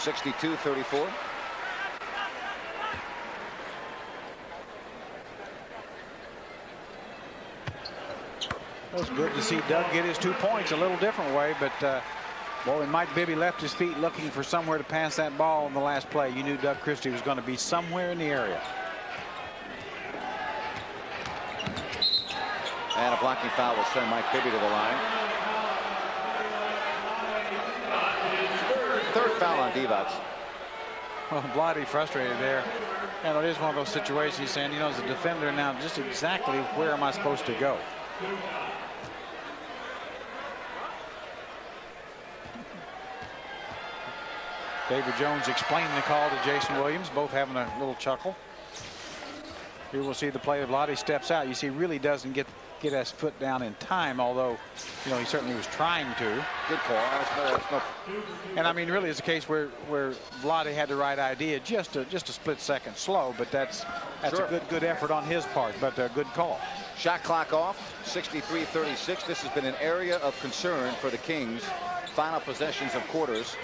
(62-34). It was good to see Doug get his 2 points a little different way, but Well, when Mike Bibby left his feet looking for somewhere to pass that ball in the last play, you knew Doug Christie was going to be somewhere in the area. And a blocking foul will send Mike Bibby to the line. Third foul on Divac. Well, Vlade frustrated there. And it is one of those situations he's saying, you know, as a defender now, just exactly where am I supposed to go? David Jones explaining the call to Jason Williams, both having a little chuckle. Here we'll see the play of Vlade steps out. You see, really doesn't get his foot down in time, although, you know, he certainly was trying to. Good call. And I mean, really, it's a case where Vlade had the right idea, just a split second slow, but that's Sure. a good effort on his part, but a good call. Shot clock off, 63-36. This has been an area of concern for the Kings. Final possessions of quarters,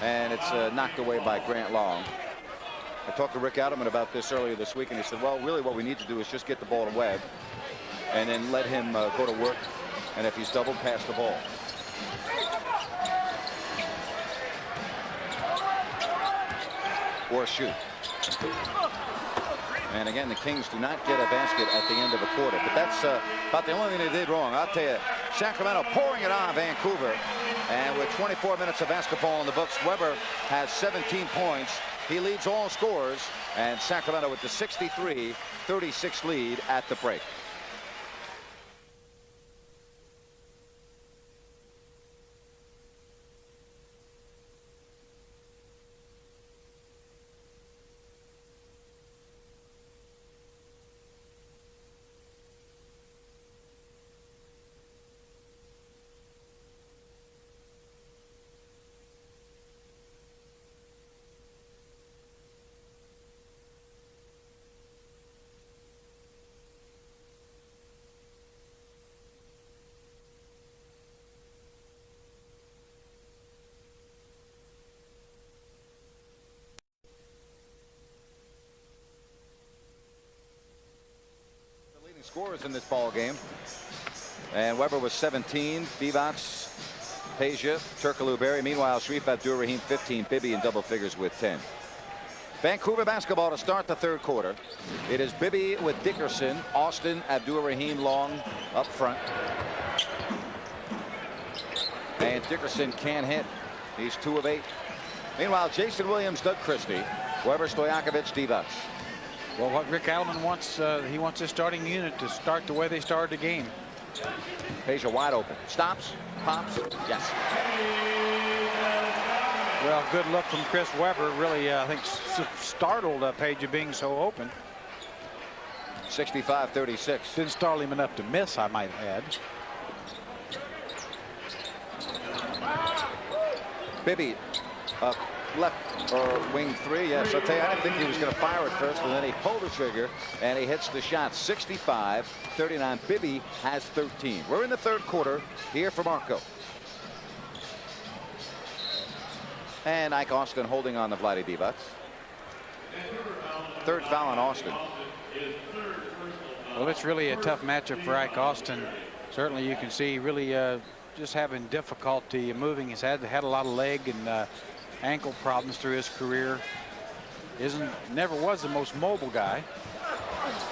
and it's knocked away by Grant Long. I talked to Rick Adelman about this earlier this week, and he said, well, really what we need to do is just get the ball to Webb and then let him go to work, and if he's doubled, pass the ball. Or shoot. And again, the Kings do not get a basket at the end of a quarter, but that's about the only thing they did wrong. I'll tell you, Sacramento pouring it on Vancouver, and with 24 minutes of basketball in the books, Weber has 17 points. He leads all scorers, and Sacramento with the 63-36 lead at the break. Scorers in this ball game, and Weber was 17, Divac, Peja, Turkoglu, Berry. Meanwhile, Sharif Abdur-Rahim 15, Bibby in double figures with 10. Vancouver basketball to start the third quarter. It is Bibby with Dickerson, Austin, Abdur-Rahim, Long up front, and Dickerson can't hit. He's 2 of 8. Meanwhile, Jason Williams, Doug Christie, Weber, Stojakovic, Divac. Well, what Rick Adelman wants, he wants his starting unit to start the way they started the game. Peja wide open. Stops, pops, yes. Well, good look from Chris Webber. Really, I think, startled Peja being so open. 65-36. Didn't startle him enough to miss, I might add. Bibby, left or wing 3. Yes, I'll tell you, I didn't think he was going to fire at first, but then he pulled the trigger and he hits the shot. 65-39. Bibby has 13. We're in the third quarter here for Marco. And Ike Austin holding on to Vlade Divac. Third foul on Austin. Well, it's really a tough matchup for Ike Austin. Certainly you can see really just having difficulty moving. He's had a lot of leg and ankle problems through his career. Never was the most mobile guy.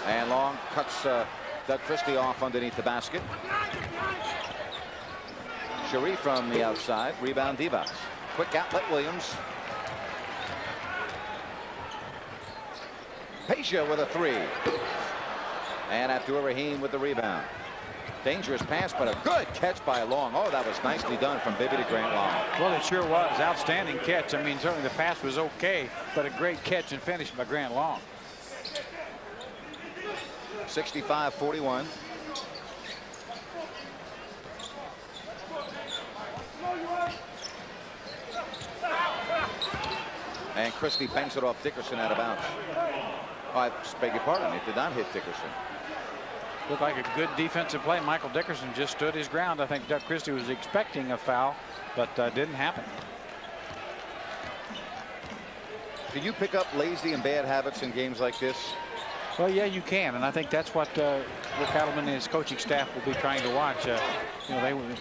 And Long cuts Doug Christie off underneath the basket. Sharif from the outside. Rebound Divac. Quick outlet Williams. Peja with a 3. And Abdur-Rahim with the rebound. Dangerous pass, but a good catch by Long. Oh, that was nicely done from Bibby to Grant Long. Well, it sure was. Outstanding catch. I mean, certainly the pass was okay, but a great catch and finish by Grant Long. 65-41. And Christie banks it off Dickerson out of bounds. Oh, I beg your pardon. It did not hit Dickerson. Looked like a good defensive play. Michael Dickerson just stood his ground. I think Doug Christie was expecting a foul, but didn't happen. Do you pick up lazy and bad habits in games like this? Well, yeah, you can, and I think that's what Rick Adelman and his coaching staff will be trying to watch. You know,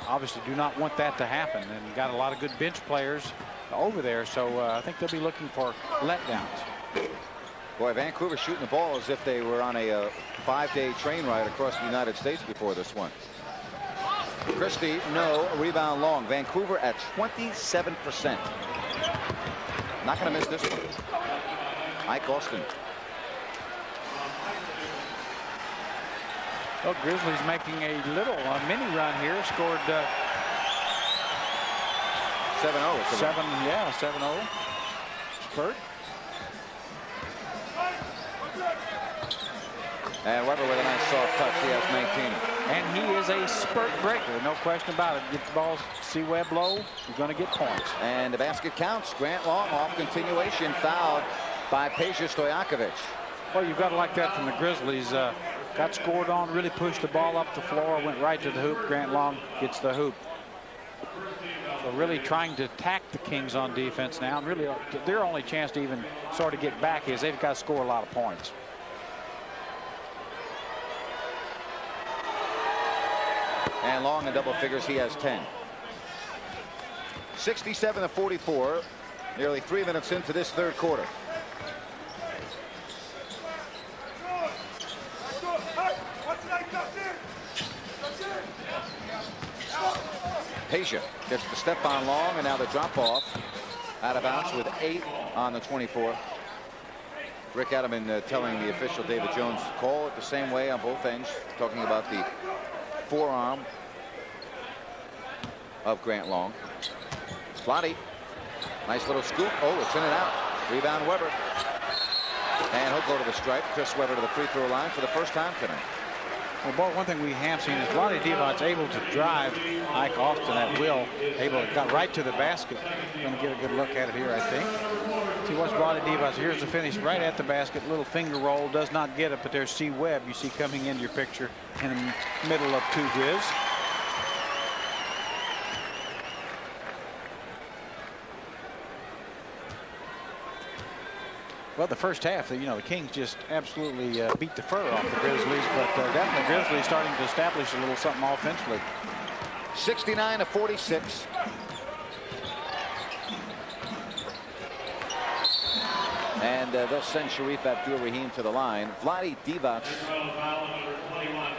obviously do not want that to happen, and got a lot of good bench players over there, so I think they'll be looking for letdowns. Boy, Vancouver shooting the ball as if they were on a 5-day train ride across the United States before this one. Christie, no. Rebound Long. Vancouver at 27%. Not going to miss this one. Mike Austin. Well, Grizzlies making a little mini run here. Scored 7-0. 7-0. Spurt. And Weber with a nice soft touch. He has 19. And he is a spurt breaker, no question about it. Get the ball, see Webb low, you're going to get points. And the basket counts. Grant Long off continuation, fouled by Peja Stojakovic. Well, you've got to like that from the Grizzlies. Got scored on, really pushed the ball up the floor, went right to the hoop. Grant Long gets the hoop. So really trying to attack the Kings on defense now. And really, their only chance to even sort of get back is they've got to score a lot of points. And Long in double figures. He has 10. 67-44. Nearly 3 minutes into this third quarter. Peja gets the step on Long, and now the drop off out of bounds with 8 on the 24. Rick Adamman telling the official David Jones to call it the same way on both ends, talking about the forearm of Grant Long. Flotty, nice little scoop. Oh, it's in and out. Rebound Weber. And he'll go to the stripe. Chris Weber to the free throw line for the first time tonight. Well, Bart, one thing we have seen is Vlade Divac's able to drive Ike Austin at will. Got right to the basket. Going to get a good look at it here, I think. See what's Vlade Divac. Here's the finish right at the basket. Little finger roll. Does not get it, but there's C. Webb you see coming into your picture in the middle of 2 Grizz. Well, the first half, the Kings just absolutely beat the fur off the Grizzlies, but definitely Grizzlies starting to establish a little something offensively. 69-46. And they'll send Sharif Abdul-Rahim to the line. Vlade Divac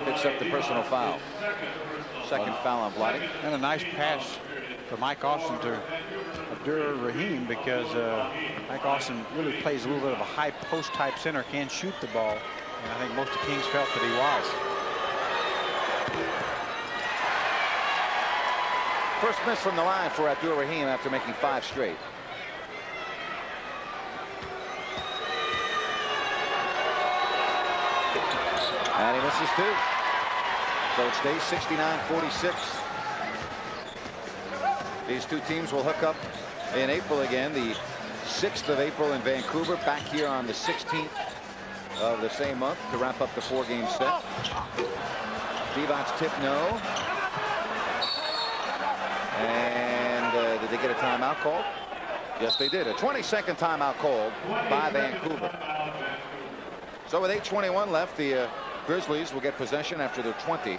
picks up the personal foul. Second foul on Vlade. And a nice pass from Mike Austin to Abdul-Rahim, because Mike Austin really plays a little bit of a high post type center, can shoot the ball, and I think most of the Kings felt that he was. First miss from the line for Abdul-Rahim after making 5 straight. And he misses 2. So it stays 69-46. These two teams will hook up in April again, the 6th of April in Vancouver, back here on the 16th of the same month to wrap up the 4-game set. Divac's tip, no. And did they get a timeout called? Yes, they did. A 20-second timeout called by Vancouver. So with 8:21 left, the Grizzlies will get possession after their 20.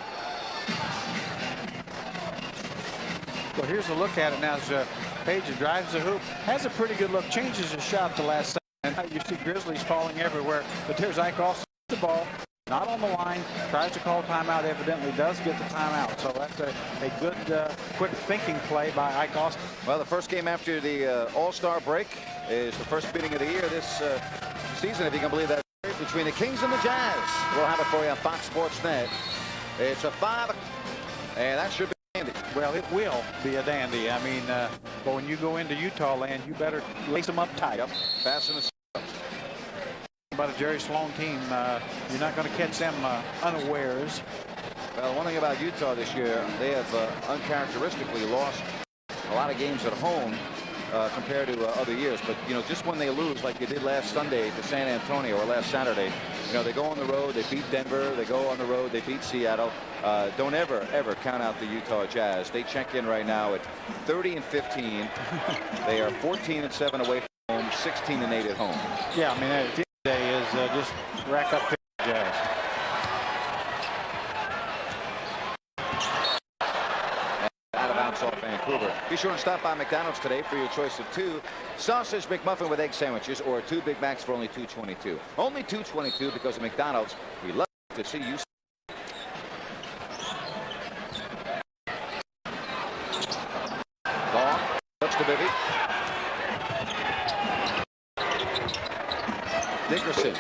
Well, here's a look at it now as Peja drives the hoop. Has a pretty good look. Changes his shot the last second. You see Grizzlies falling everywhere. But there's Ike Austin with the ball. Not on the line. Tries to call timeout. Evidently does get the timeout. So that's a good, quick thinking play by Ike Austin. Well, the first game after the All-Star break is the first meeting of the year this season, if you can believe that, between the Kings and the Jazz. We'll have it for you on Fox Sports Net. It's a 5, and that should be dandy. Well, it will be a dandy. I mean, but when you go into Utah land, you better lace them up tight. Yep. Fasten the about a Jerry Sloan team, you're not going to catch them unawares. Well, one thing about Utah this year, they have uncharacteristically lost a lot of games at home compared to other years. But, just when they lose, like they did last Sunday to San Antonio or last Saturday, they go on the road, they beat Denver, they go on the road, they beat Seattle. Don't ever count out the Utah Jazz. They check in right now at 30-15. They are 14-7 away from home, 16-8 at home. Yeah, I mean, the day is just rack up the Jazz. Vancouver. Be sure and stop by McDonald's today for your choice of 2 sausage McMuffin with egg sandwiches or 2 Big Macs for only $2.22. Only $2.22 because of McDonald's. We love to see you. Long. Looks to Bibby. Dickerson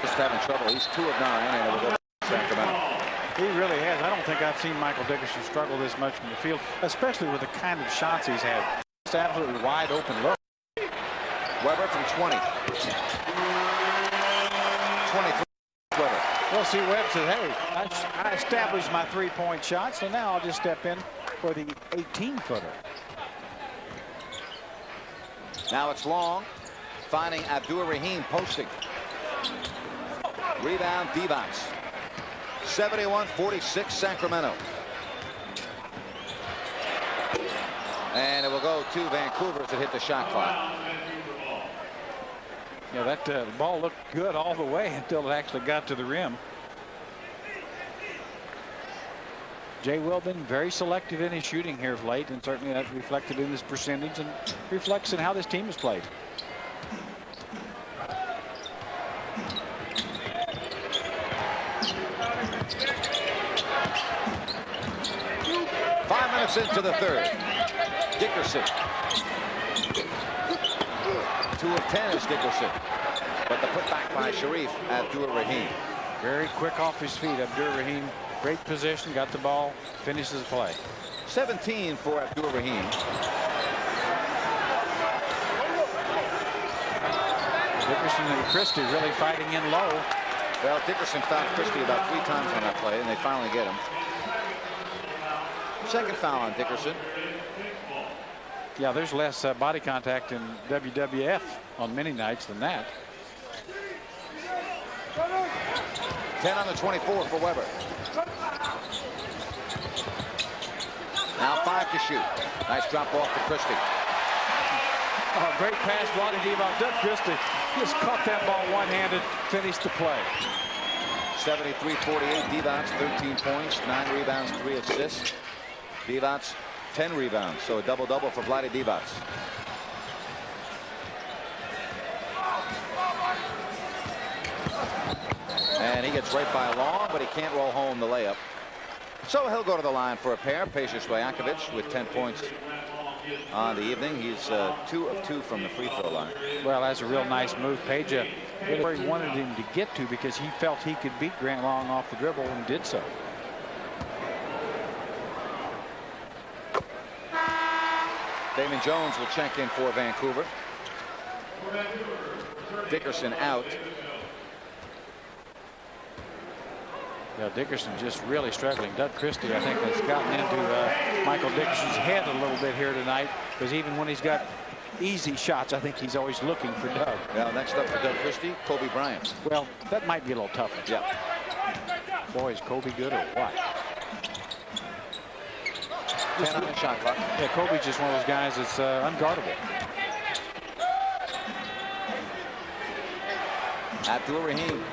just having trouble. He's 2 of 9 and it will go to Sacramento. He really has. I don't think I've seen Michael Dickerson struggle this much from the field, especially with the kind of shots he's had. It's absolutely wide open look. Weber from 20. 23. Weber. Well, see, Webb says, hey, I established my 3-point shot, so now I'll just step in for the 18-footer. Now it's Long, finding Abdur-Rahim posting. Rebound, Divac. 71-46 Sacramento. And it will go to Vancouver to hit the shot clock. Yeah, that ball looked good all the way until it actually got to the rim. Jay Will been very selective in his shooting here of late, and certainly that's reflected in his percentage and reflects in how this team has played. 5 minutes into the third. Dickerson. 2 of 10 is Dickerson. But the putback by Sharif Abdur-Rahim. Very quick off his feet. Abdur-Rahim, great position, got the ball, finishes the play. 17 for Abdur-Rahim. Dickerson and Christie really fighting in low. Well, Dickerson fouled Christie about 3 times on that play, and they finally get him. Second foul on Dickerson. Yeah, there's less body contact in WWF on many nights than that. 10 on the 24 for Weber. Now 5 to shoot. Nice drop off to Christie. Oh, great pass, Vlade Divac. Doug Christie just caught that ball one-handed, finished the play. 73-48. Divac 13 points, 9 rebounds, 3 assists. Divac 10 rebounds, so a double-double for Vlade Divac. And he gets right by Long, but he can't roll home the layup. So he'll go to the line for a pair. Peja Stojakovic with 10 points on the evening. He's 2 of 2 from the free throw line. Well, that's a real nice move. Peja really where he wanted him to get to because he felt he could beat Grant Long off the dribble and did so. Damon Jones will check in for Vancouver. Dickerson out. Yeah, Dickerson just really struggling. Doug Christie, I think, has gotten into Michael Dickerson's head a little bit here tonight, because even when he's got easy shots, I think he's always looking for Doug. Well, next up for Doug Christie, Kobe Bryant. Well, that might be a little tougher. Yeah. Boy, is Kobe good or what? 10 on the shot clock. Yeah, Kobe's just one of those guys that's unguardable. Abdur-Rahim.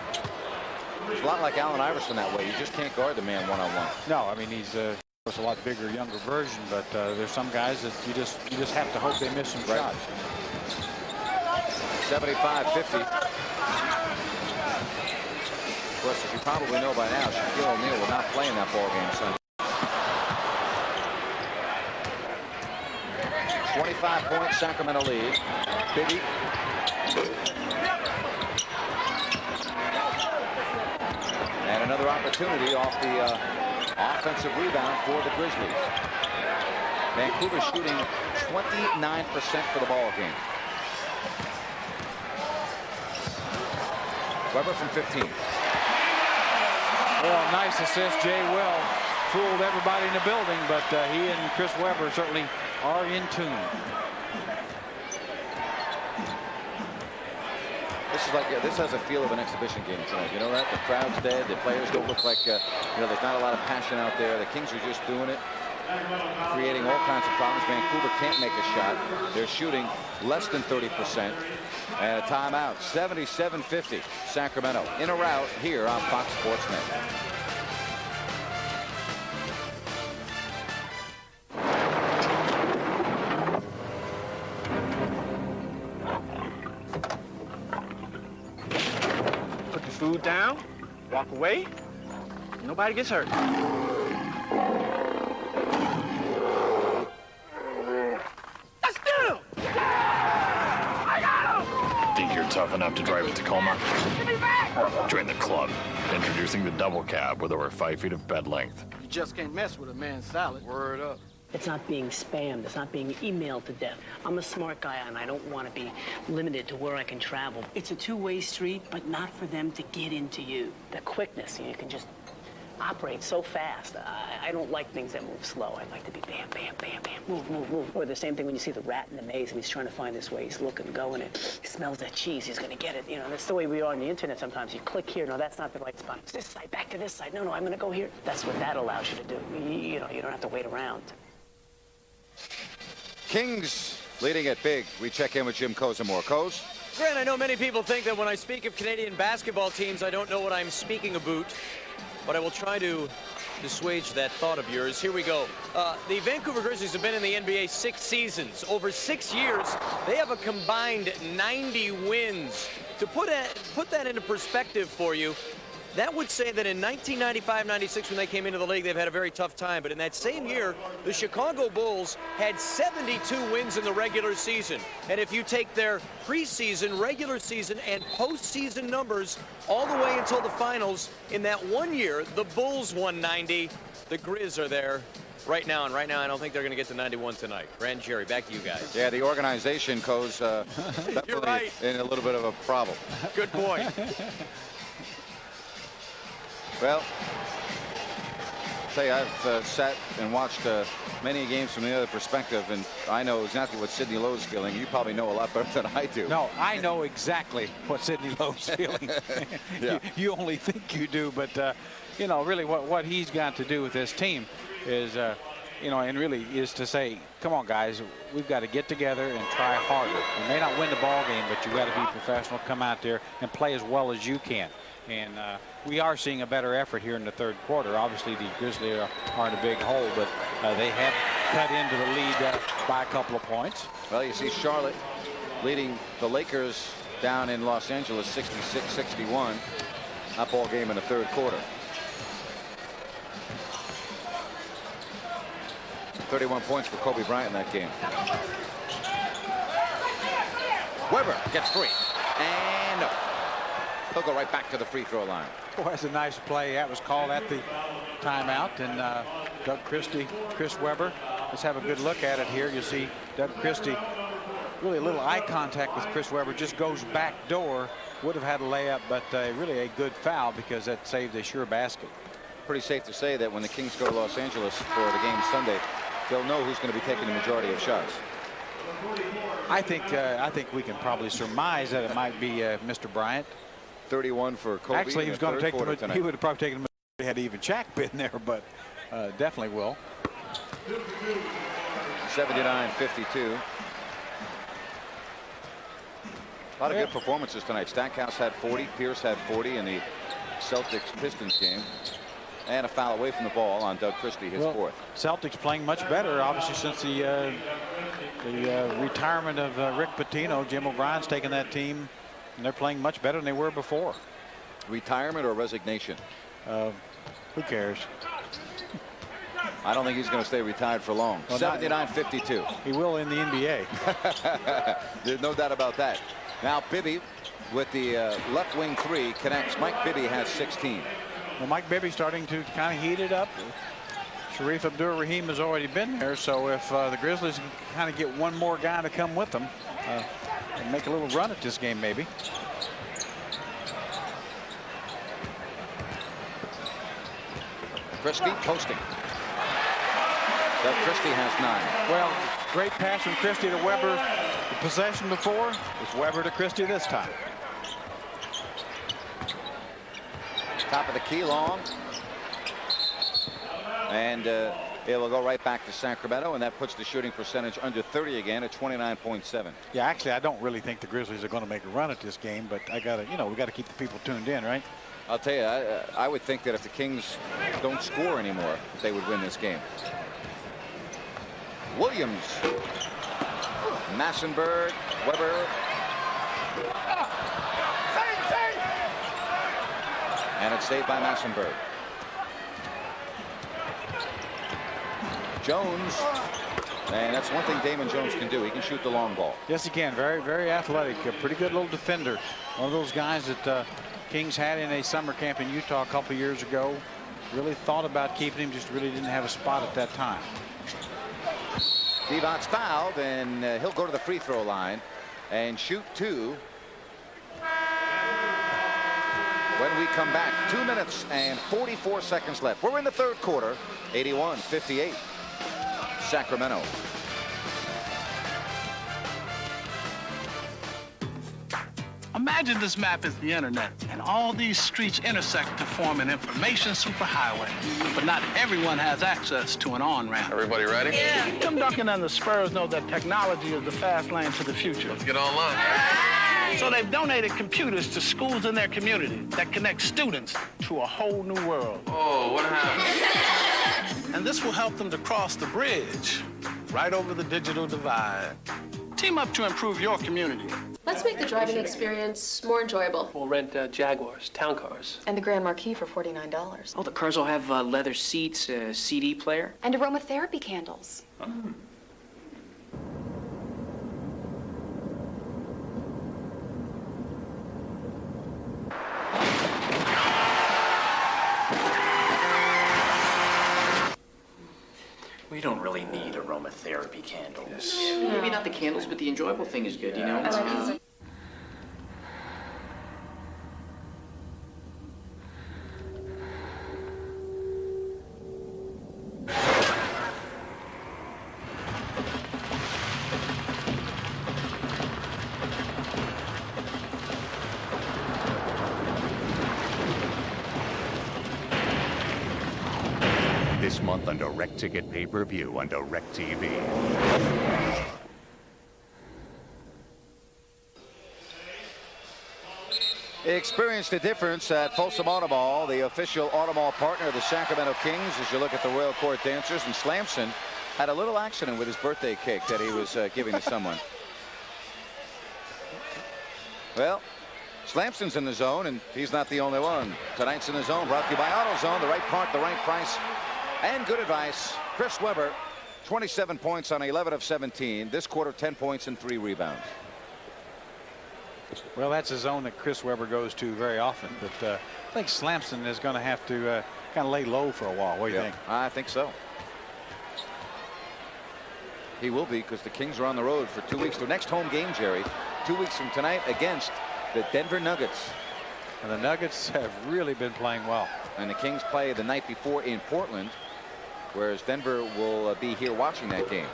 It's a lot like Allen Iverson that way. You just can't guard the man one-on-one. No, I mean, he's a lot bigger, younger version, but there's some guys that you just have to hope they miss some shots. 75-50. Of course, as you probably know by now, Shaquille O'Neal will not play in that ball game Sunday. 25-point Sacramento lead. Bibby. And another opportunity off the offensive rebound for the Grizzlies. Vancouver shooting 29% for the ball game. Weber from 15. Well, nice assist, Jay Will. Fooled everybody in the building, but he and Chris Webber certainly are in tune. This has a feel of an exhibition game tonight. You know that? The crowd's dead. The players don't look like, there's not a lot of passion out there. The Kings are just doing it, creating all kinds of problems. Vancouver can't make a shot. They're shooting less than 30%. And a timeout. 77-50. Sacramento in a rout here on Fox Sports Net. Move down, walk away, nobody gets hurt. Let's get him! I got him! Think you're tough enough to drive a Tacoma? Give me back! Join the club. Introducing the double cab with over 5 feet of bed length. You just can't mess with a man's salad. Word up. It's not being spammed. It's not being emailed to death. I'm a smart guy, and I don't want to be limited to where I can travel. It's a two-way street, but not for them to get into you. The quickness, you can just operate so fast. I don't like things that move slow. I like to be bam, bam, bam, bam, move, move, move. Or the same thing when you see the rat in the maze, and he's trying to find his way. He's looking, going, and he smells that cheese. He's going to get it. You know, that's the way we are on the internet sometimes. You click here. No, that's not the right spot. It's this side, back to this side. No, no, I'm going to go here. That's what that allows you to do. You know, you don't have to wait around. Kings leading it big. We check in with Jim Kozimor. Coz? Grant, I know many people think that when I speak of Canadian basketball teams, I don't know what I'm speaking about, but I will try to assuage that thought of yours. Here we go. The Vancouver Grizzlies have been in the NBA 6 seasons. Over 6 years, they have a combined 90 wins. To put that into perspective for you, that would say that in 1995-96, when they came into the league, they've had a very tough time. But in that same year, the Chicago Bulls had 72 wins in the regular season. And if you take their preseason, regular season, and postseason numbers all the way until the finals, in that 1 year, the Bulls won 90. The Grizz are there right now, and right now I don't think they're going to get to 91 tonight. Brad and Jerry, back to you guys. Yeah, the organization, Coz, You're right. In a little bit of a problem. Good point. Well, say I've sat and watched many games from the other perspective, and I know exactly what Sidney Lowe's feeling. You probably know a lot better than I do. No, I know exactly what Sidney Lowe's feeling. Yeah. you only think you do, but you know, really what he's got to do with this team is, you know, and really is to say, come on, guys, we've got to get together and try harder. You may not win the ball game, but you've got to be professional, come out there and play as well as you can. And we are seeing a better effort here in the third quarter. Obviously, the Grizzlies are in a big hole, but they have cut into the lead by a couple of points. Well, you see Charlotte leading the Lakers down in Los Angeles 66-61. That ball game in the third quarter. 31 points for Kobe Bryant in that game. Weber gets free. And no. He'll go right back to the free throw line. Boy, that's a nice play. That was called at the timeout. And Doug Christie, Chris Weber. Let's have a good look at it here. You see Doug Christie, really a little eye contact with Chris Weber. Just goes back door. Would have had a layup, but really a good foul because that saved a sure basket. Pretty safe to say that when the Kings go to Los Angeles for the game Sunday, they'll know who's going to be taking the majority of shots. I think we can probably surmise that it might be Mr. Bryant. 31 for Kobe. Actually, he was going to take the. He would have probably taken him if he had even Shaq been there, but definitely will. 79-52. A lot of good performances tonight. Stackhouse had 40. Pierce had 40 in the Celtics-Pistons game. And a foul away from the ball on Doug Christie, his fourth. Celtics playing much better, obviously, since the retirement of Rick Pitino. Jim O'Brien's taken that team, and they're playing much better than they were before. Retirement or resignation? Who cares? I don't think he's going to stay retired for long. Well, 79-52. He will in the NBA. There's no doubt about that. Now Bibby with the left wing three connects. Mike Bibby has 16. Well, Mike Bibby starting to kind of heat it up. Sharif Abdur-Rahim has already been there, so if the Grizzlies can kind of get one more guy to come with them and make a little run at this game, maybe. Christie posting. Doug Christie has 9. Well, great pass from Christie to Weber. The possession before was Weber to Christie this time. Top of the key, long. And it will go right back to Sacramento, and that puts the shooting percentage under 30 again at 29.7. Yeah, actually, I don't really think the Grizzlies are going to make a run at this game, but I got to, you know, we got to keep the people tuned in, right? I'll tell you, I would think that if the Kings don't score anymore, they would win this game. Williams, Massenberg, Weber. And it's saved by Massenberg. Jones. And that's one thing Damon Jones can do. He can shoot the long ball. Yes, he can. Very, very athletic. A pretty good little defender. One of those guys that Kings had in a summer camp in Utah a couple years ago. Really thought about keeping him, just really didn't have a spot at that time. Devon's fouled, and he'll go to the free throw line and shoot 2. When we come back, 2 minutes and 44 seconds left. We're in the third quarter, 81-58. Sacramento. Imagine this map is the internet, and all these streets intersect to form an information superhighway. But not everyone has access to an on-ramp. Everybody ready? Yeah. Tim Duncan and the Spurs know that technology is the fast lane to the future. Let's get online. So they've donated computers to schools in their community that connect students to a whole new world. Oh, what happened? And this will help them to cross the bridge right over the digital divide. Team up to improve your community. Let's make the driving experience more enjoyable. We'll rent Jaguars, town cars. And the Grand Marquis for $49. Oh, the cars will have leather seats, a CD player. And aromatherapy candles. We don't really need aromatherapy candles. Maybe not the candles, but the enjoyable thing is good, you know? This month on Direct Ticket Pay-Per-View on Direct TV. Experience the difference at Folsom Automall, the official Automall partner of the Sacramento Kings, as you look at the Royal Court dancers. And Slamson had a little accident with his birthday cake that he was giving to someone. Well, Slamson's in the zone, and he's not the only one. Tonight's in the zone, brought to you by AutoZone. The right part, the right price, and good advice. Chris Webber, 27 points on 11 of 17. This quarter, 10 points and 3 rebounds. Well, that's a zone that Chris Webber goes to very often, but I think Slamson is going to have to kind of lay low for a while. What do you think? I think so. He will be, because the Kings are on the road for 2 weeks. Their next home game, Jerry, 2 weeks from tonight against the Denver Nuggets. And the Nuggets have really been playing well. And the Kings play the night before in Portland, whereas Denver will be here watching that game.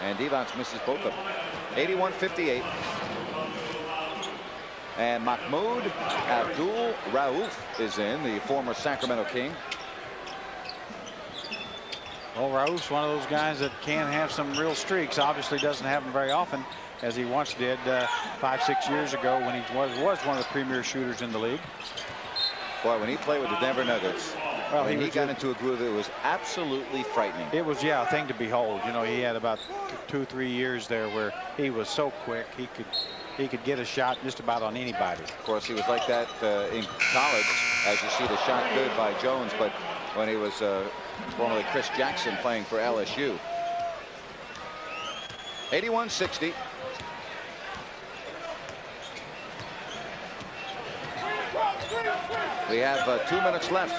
And Devon's misses both of them. 81-58. And Mahmoud Abdul Rauf is in, the former Sacramento King. Well, Rauf's one of those guys that can have some real streaks. Obviously doesn't have them very often, as he once did 5-6 years ago when he was one of the premier shooters in the league. Boy, when he played with the Denver Nuggets, well, when he got into a groove, it was absolutely frightening. It was, yeah, a thing to behold. You know, he had about 2-3 years there where he was so quick he could get a shot just about on anybody. Of course, he was like that in college, as you see the shot good by Jones, but when he was formerly Chris Jackson playing for LSU. 81-60. We have 2 minutes left.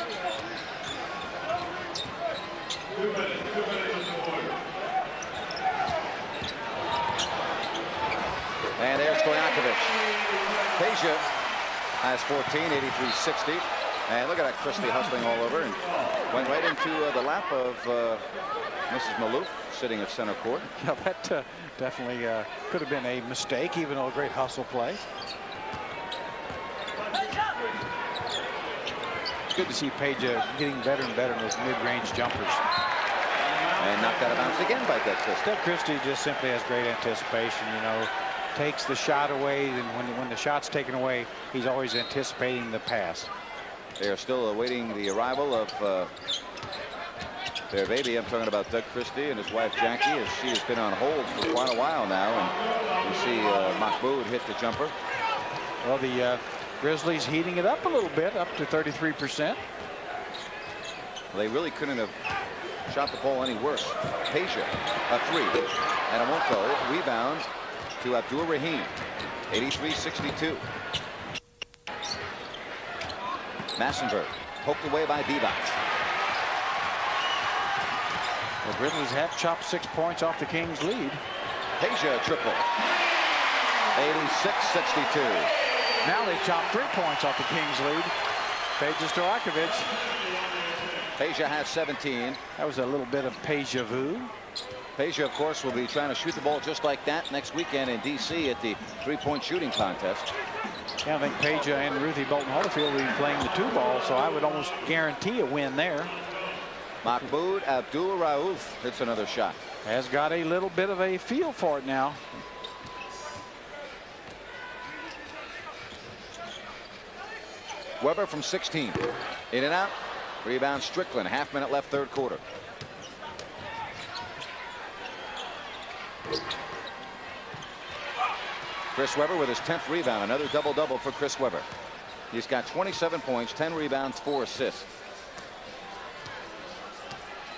And there's Stojakovic. Peja has 14, 83-60. And look at that, Christie hustling all over and went right into the lap of Mrs. Maloof, sitting at center court. Yeah, that definitely could have been a mistake, even though a great hustle play. It's good to see Peja getting better and better in those mid-range jumpers. And knocked out of bounds again by Doug Christie. Doug Christie just simply has great anticipation, you know. Takes the shot away, and when the shot's taken away, he's always anticipating the pass. They are still awaiting the arrival of their baby. I'm talking about Doug Christie and his wife Jackie, as she has been on hold for quite a while now. And you see Mahmoud hit the jumper. Well, the Grizzlies heating it up a little bit, up to 33%. Well, they really couldn't have shot the ball any worse. Peja, a three, and it won't go. Rebound to Abdur Rahim, 83-62. Massenberg poked away by Divac. The Grizzlies have chopped 6 points off the Kings' lead. Peja triple, 86-62. Now they chopped 3 points off the Kings' lead. Peja Stojakovic. Peja has 17. That was a little bit of Peja vu. Peja, of course, will be trying to shoot the ball just like that next weekend in D.C. at the three-point shooting contest. Yeah, I think Peja and Ruthie Bolton Holyfield will be playing the 2-ball, so I would almost guarantee a win there. Mahmoud Abdul Rauf hits another shot. Has got a little bit of a feel for it now. Weber from 16. In and out. Rebound Strickland. Half-minute left, third quarter. Chris Weber with his 10th rebound. Another double-double for Chris Weber. He's got 27 points, 10 rebounds, 4 assists.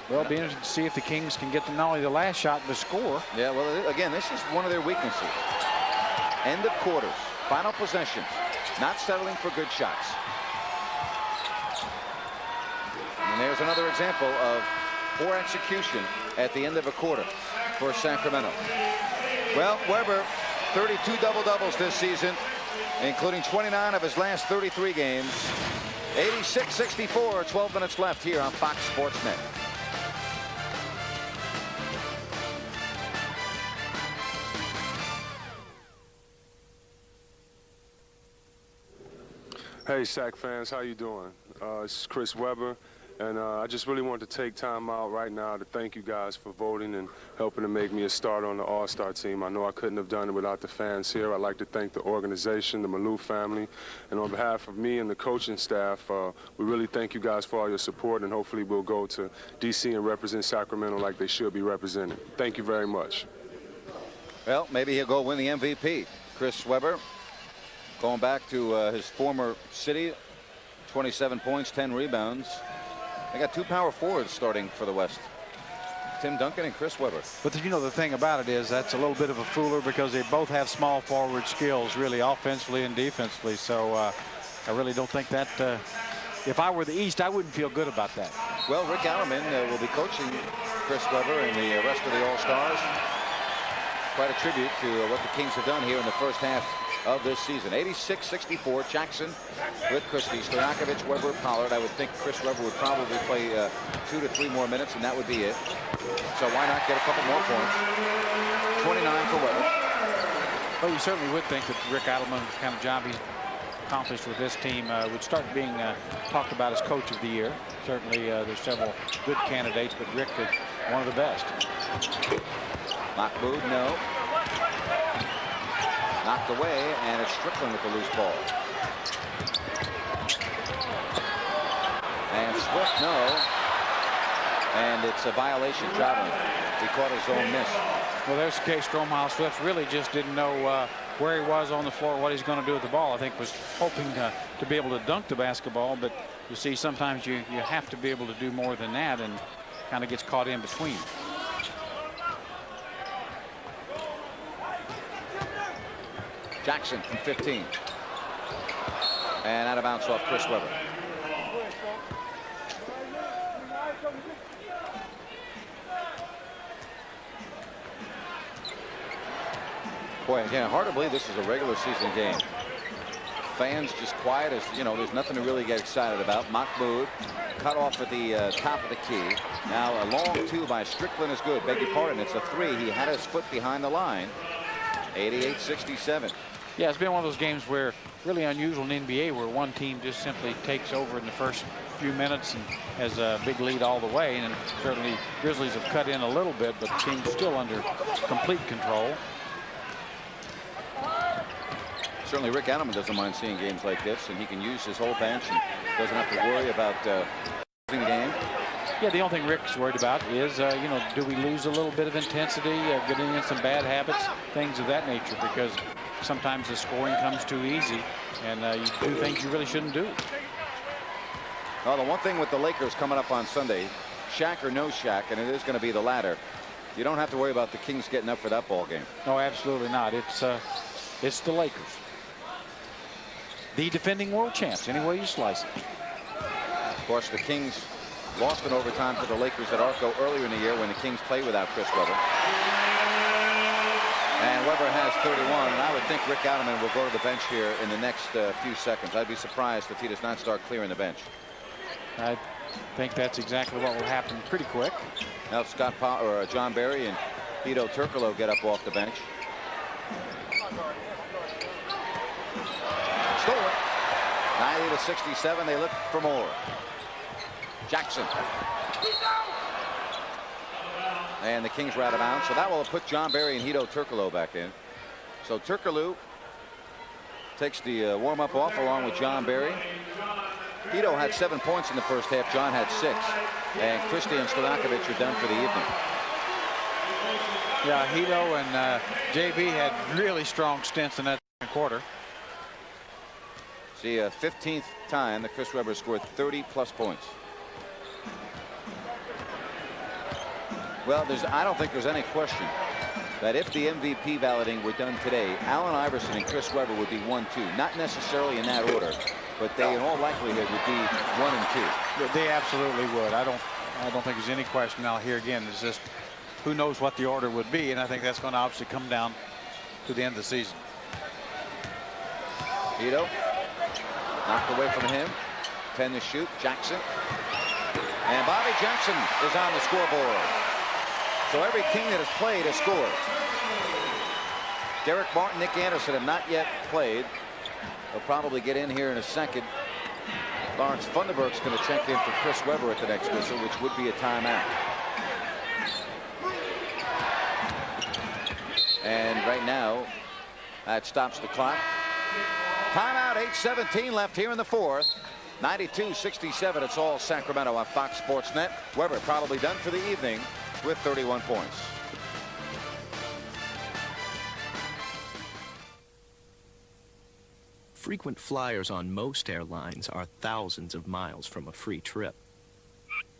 Well, it'll be interesting to see if the Kings can get not only the last shot, but score. Yeah, well, again, this is one of their weaknesses. End of quarters, final possessions, not settling for good shots. And there's another example of poor execution at the end of a quarter for Sacramento. Well, Weber, 32 double-doubles this season, including 29 of his last 33 games. 86-64, 12 minutes left here on Fox Sports Net. Hey, Sac fans, how you doing? This is Chris Weber, and I just really wanted to take time out right now to thank you guys for voting and helping to make me a starter on the All-Star team. I know I couldn't have done it without the fans here. I'd like to thank the organization, the Malou family, and on behalf of me and the coaching staff, we really thank you guys for all your support, and hopefully we'll go to D.C. and represent Sacramento like they should be represented. Thank you very much. Well, maybe he'll go win the MVP. Chris Weber, going back to his former city, 27 points, 10 rebounds. They got 2 power forwards starting for the West. Tim Duncan and Chris Weber. But you know, the thing about it is that's a little bit of a fooler because they both have small forward skills, really, offensively and defensively. So I really don't think that if I were the East, I wouldn't feel good about that. Well, Rick Allerman will be coaching Chris Weber and the rest of the All-Stars. Quite a tribute to what the Kings have done here in the first half of this season. 86-64, Jackson with Christie, Stojakovic, Weber, Pollard. I would think Chris Weber would probably play 2 to 3 more minutes, and that would be it. So why not get a couple more points? 29 for Weber. Well, you certainly would think that Rick Adelman, the kind of job he's accomplished with this team, would start being talked about as coach of the year. Certainly there's several good candidates, but Rick is one of the best. Mahmoud, no. Knocked away, and it's Strickland with the loose ball. And Swift, no. And it's a violation traveling. He caught his own miss. Well, there's the case. Stromile Swift really just didn't know where he was on the floor, what he's going to do with the ball. I think was hoping to be able to dunk the basketball, but you see sometimes you have to be able to do more than that, and kind of gets caught in between. Jackson from 15. And out of bounds off Chris Weber. Boy, again, hard to believe this is a regular season game. Fans just quiet as, you know, there's nothing to really get excited about. Mahmoud cut off at the top of the key. Now a long 2 by Strickland is good. Beg your pardon, it's a 3. He had his foot behind the line. 88-67. Yeah, it's been one of those games where really unusual in NBA where one team just simply takes over in the first few minutes and has a big lead all the way. And certainly Grizzlies have cut in a little bit, but the team's still under complete control. Certainly Rick Adelman doesn't mind seeing games like this, and he can use his whole bench and doesn't have to worry about losing the game. Yeah, the only thing Rick's worried about is, you know, do we lose a little bit of intensity, getting in some bad habits, things of that nature, because sometimes the scoring comes too easy, and you do things you really shouldn't do. Well, the one thing with the Lakers coming up on Sunday, Shaq or no Shaq, and it is going to be the latter, you don't have to worry about the Kings getting up for that ball game. No, absolutely not. It's the Lakers, the defending world champs, any way you slice it. Of course, the Kings lost in overtime to the Lakers at Arco earlier in the year when the Kings played without Chris Webber. And Webber has 31, and I would think Rick Adelman will go to the bench here in the next few seconds. I'd be surprised if he does not start clearing the bench. I think that's exactly what will happen pretty quick. Now John Barry and Hito Turkoglu get up off the bench. Stolen. 90-67. They look for more. Jackson. And the Kings were out of bounds, so that will put John Barry and Hito Turkoglu back in. So Turkoglu takes the warm-up off along with John Barry. Hito had 7 points in the first half. John had 6. And Christie and Stojakovic are done for the evening. Yeah, Hito and JB had really strong stints in that second quarter. It's the 15th time that Chris Webber scored 30-plus points. Well, I don't think there's any question that if the MVP balloting were done today, Allen Iverson and Chris Webber would be 1-2. Not necessarily in that order, but they in all likelihood would be 1 and 2. They absolutely would. I don't think there's any question. Now here again, it's just who knows what the order would be, and I think that's going to obviously come down to the end of the season. Hito knocked away from him. 10 to shoot. Jackson. And Bobby Jackson is on the scoreboard. So every King that has played has scored. Derek Martin, Nick Anderson have not yet played. They'll probably get in here in a second. Lawrence Funderburk's going to check in for Chris Webber at the next whistle, which would be a timeout. And right now, that stops the clock. Timeout, 8:17 left here in the fourth. 92-67, it's all Sacramento on Fox Sports Net. Webber probably done for the evening with 31 points. Frequent flyers on most airlines are thousands of miles from a free trip.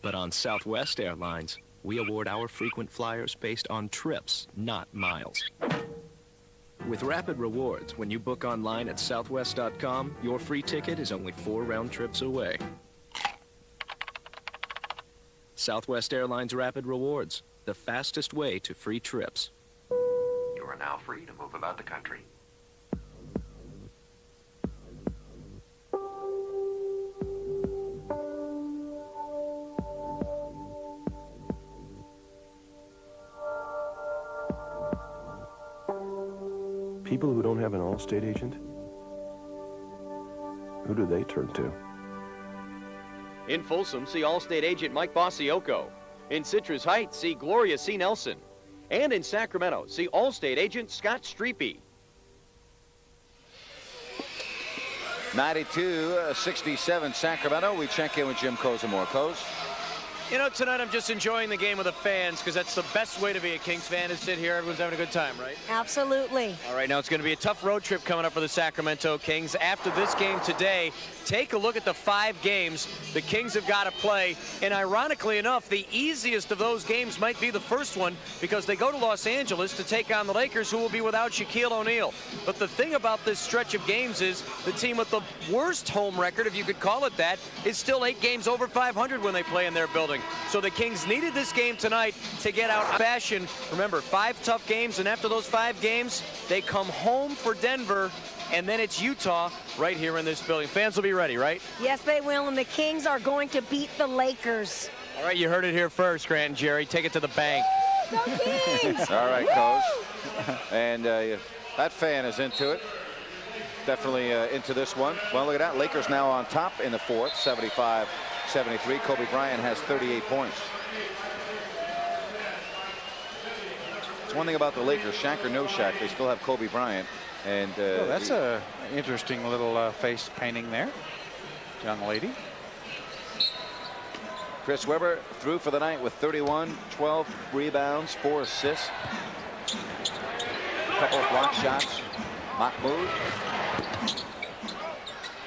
But on Southwest Airlines, we award our frequent flyers based on trips, not miles. With Rapid Rewards, when you book online at southwest.com, your free ticket is only 4 round trips away. Southwest Airlines Rapid Rewards, the fastest way to free trips. You are now free to move about the country. People who don't have an Allstate agent, who do they turn to? In Folsom, see Allstate agent Mike Basioko. In Citrus Heights, see Gloria C. Nelson. And in Sacramento, see Allstate agent Scott Streepy. 92-67 Sacramento. We check in with Jim Kozimor. Coz. You know, tonight I'm just enjoying the game with the fans because that's the best way to be a Kings fan, is sit here. Everyone's having a good time, right? Absolutely. All right, now it's going to be a tough road trip coming up for the Sacramento Kings. After this game today, take a look at the 5 games the Kings have got to play. And ironically enough, the easiest of those games might be the first one because they go to Los Angeles to take on the Lakers, who will be without Shaquille O'Neal. But the thing about this stretch of games is the team with the worst home record, if you could call it that, is still 8 games over 500 when they play in their building. So the Kings needed this game tonight to get out fashion. Remember, 5 tough games, and after those 5 games, they come home for Denver, and then it's Utah right here in this building. Fans will be ready, right? Yes, they will, and the Kings are going to beat the Lakers. All right, you heard it here first, Grant and Jerry. Take it to the bank. Go Kings! All right, Coz. And that fan is into it. Definitely into this one. Well, look at that. Lakers now on top in the fourth, 75-73. Kobe Bryant has 38 points. It's one thing about the Lakers, Shaq or no Shaq, they still have Kobe Bryant. And that's an interesting little face painting there, young lady. Chris Webber through for the night with 31, 12 rebounds, 4 assists, a couple of block shots. Mahmoud.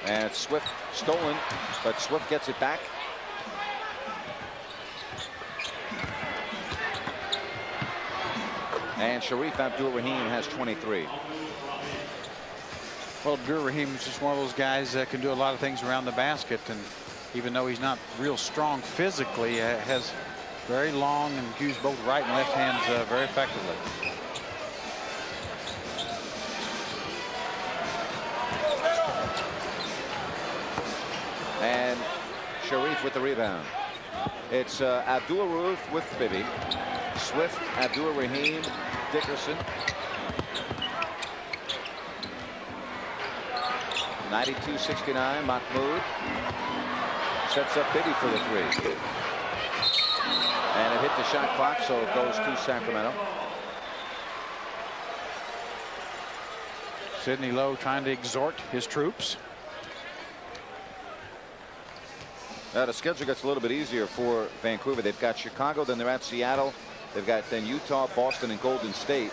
And Swift stolen, but Swift gets it back. And Sharif Abdul-Rahim has 23. Well, Abdul-Rahim is just one of those guys that can do a lot of things around the basket, and even though he's not real strong physically, has very long and used both right and left hands very effectively. And Sharif with the rebound. It's Abdul-Rauf with Bibby. Swift, Abdul-Rahim, Dickerson. 92-69, Mahmoud. Sets up Bibby for the three. And it hit the shot clock, so it goes to Sacramento. Sidney Lowe trying to exhort his troops. The schedule gets a little bit easier for Vancouver. They've got Chicago, then they're at Seattle. They've got then Utah, Boston, and Golden State.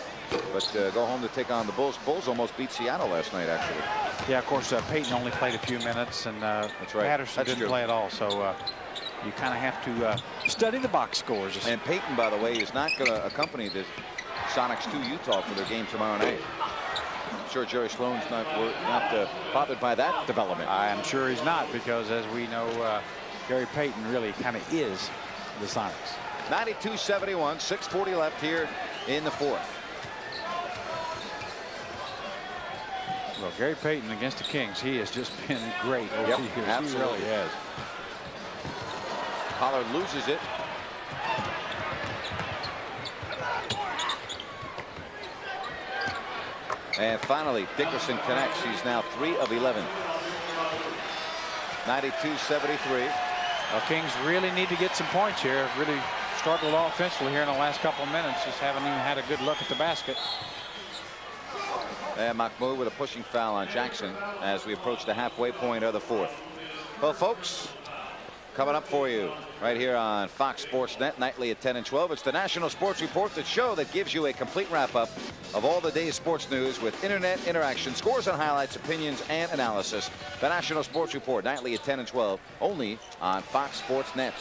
But go home to take on the Bulls. Bulls almost beat Seattle last night, actually. Yeah, of course, Peyton only played a few minutes, and That's right. Patterson didn't play at all. So you kind of have to study the box scores. And Peyton, by the way, is not going to accompany the Sonics to Utah for their game tomorrow night. I'm sure Jerry Sloan's not bothered by that development. I'm sure he's not, because as we know, Gary Payton really kind of is the Sonics. 92-71, 6:40 left here in the fourth. Well, Gary Payton against the Kings, he has just been great over the years. Absolutely. He really has. Pollard loses it. And finally, Dickerson connects. He's now 3 of 11. 92-73. Well, Kings really need to get some points here. Really struggled offensively here in the last couple of minutes. Just haven't even had a good look at the basket. And Mahmoud with a pushing foul on Jackson as we approach the halfway point of the fourth. Well, folks, coming up for you right here on Fox Sports Net nightly at 10 and 12. It's the National Sports Report, the show that gives you a complete wrap-up of all the day's sports news with internet interaction, scores and highlights, opinions, and analysis. The National Sports Report nightly at 10 and 12, only on Fox Sports Net.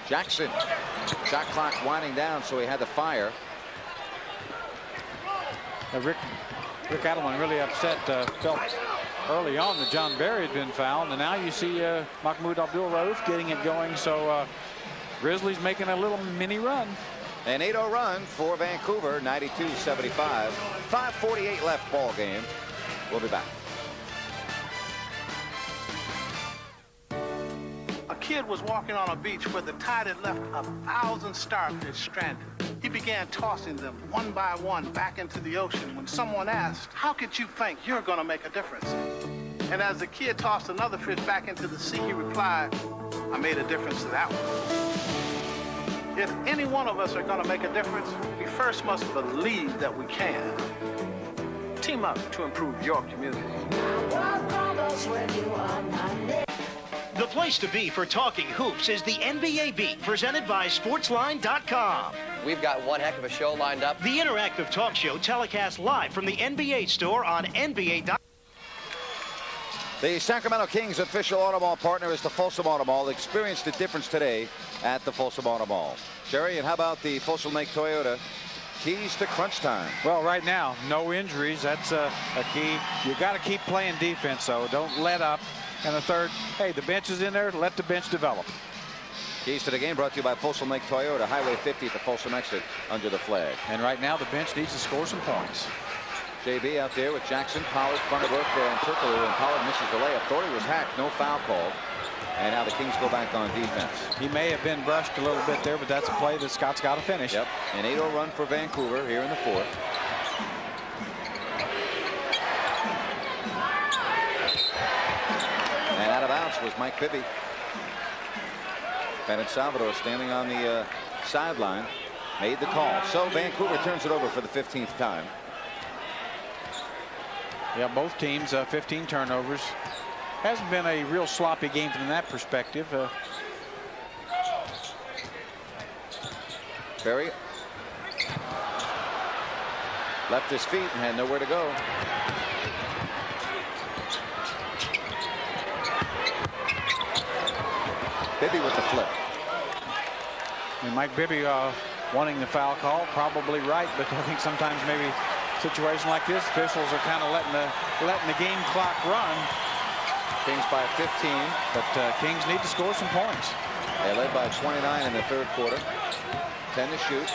Jackson, shot clock winding down, so he had to fire. Rick Adelman really upset. Felt early on that John Barry had been fouled, and now you see Mahmoud Abdul-Rauf getting it going. So Grizzlies making a little mini run. An 8-0 run for Vancouver, 92-75. 5:48 left ball game. We'll be back. A kid was walking on a beach where the tide had left 1,000 starfish stranded. He began tossing them one by one back into the ocean when someone asked, "How could you think you're going to make a difference?" And as the kid tossed another fish back into the sea, he replied, "I made a difference to that one." If any one of us are going to make a difference, we first must believe that we can. Team up to improve your community. The place to be for talking hoops is the NBA Beat, presented by Sportsline.com. We've got one heck of a show lined up. The interactive talk show telecast live from the NBA store on NBA.com. The Sacramento Kings official auto mall partner is the Folsom Auto Mall. Experience the difference today at the Folsom Auto Mall. Sherry, and how about the Folsom Lake Toyota keys to crunch time? Well, right now, no injuries. That's a key. You got to keep playing defense, though. Don't let up. And the third, hey, the bench is in there. Let the bench develop. Keys to the game brought to you by Folsom Lake Toyota, Highway 50 at the Folsom exit under the flag. And right now, the bench needs to score some points. JB out there with Jackson, Pollard, Funderburk, and Turkoglu, and Pollard misses the layup. Thornton was hacked, no foul called. And now the Kings go back on defense. He may have been brushed a little bit there, but that's a play that Scott's got to finish. Yep, an 8-0 run for Vancouver here in the fourth. And out of bounds was Mike Bibby. Bennett Salvador standing on the sideline made the call. So Vancouver turns it over for the 15th time. Yeah, both teams 15 turnovers. Hasn't been a real sloppy game from that perspective. Barry Left his feet and had nowhere to go. Bibby with the flip. And Mike Bibby wanting the foul call, probably right, but I think sometimes maybe a situation like this, officials are kind of letting the game clock run. Kings by 15, but Kings need to score some points. They led by 29 in the third quarter. 10 to shoot.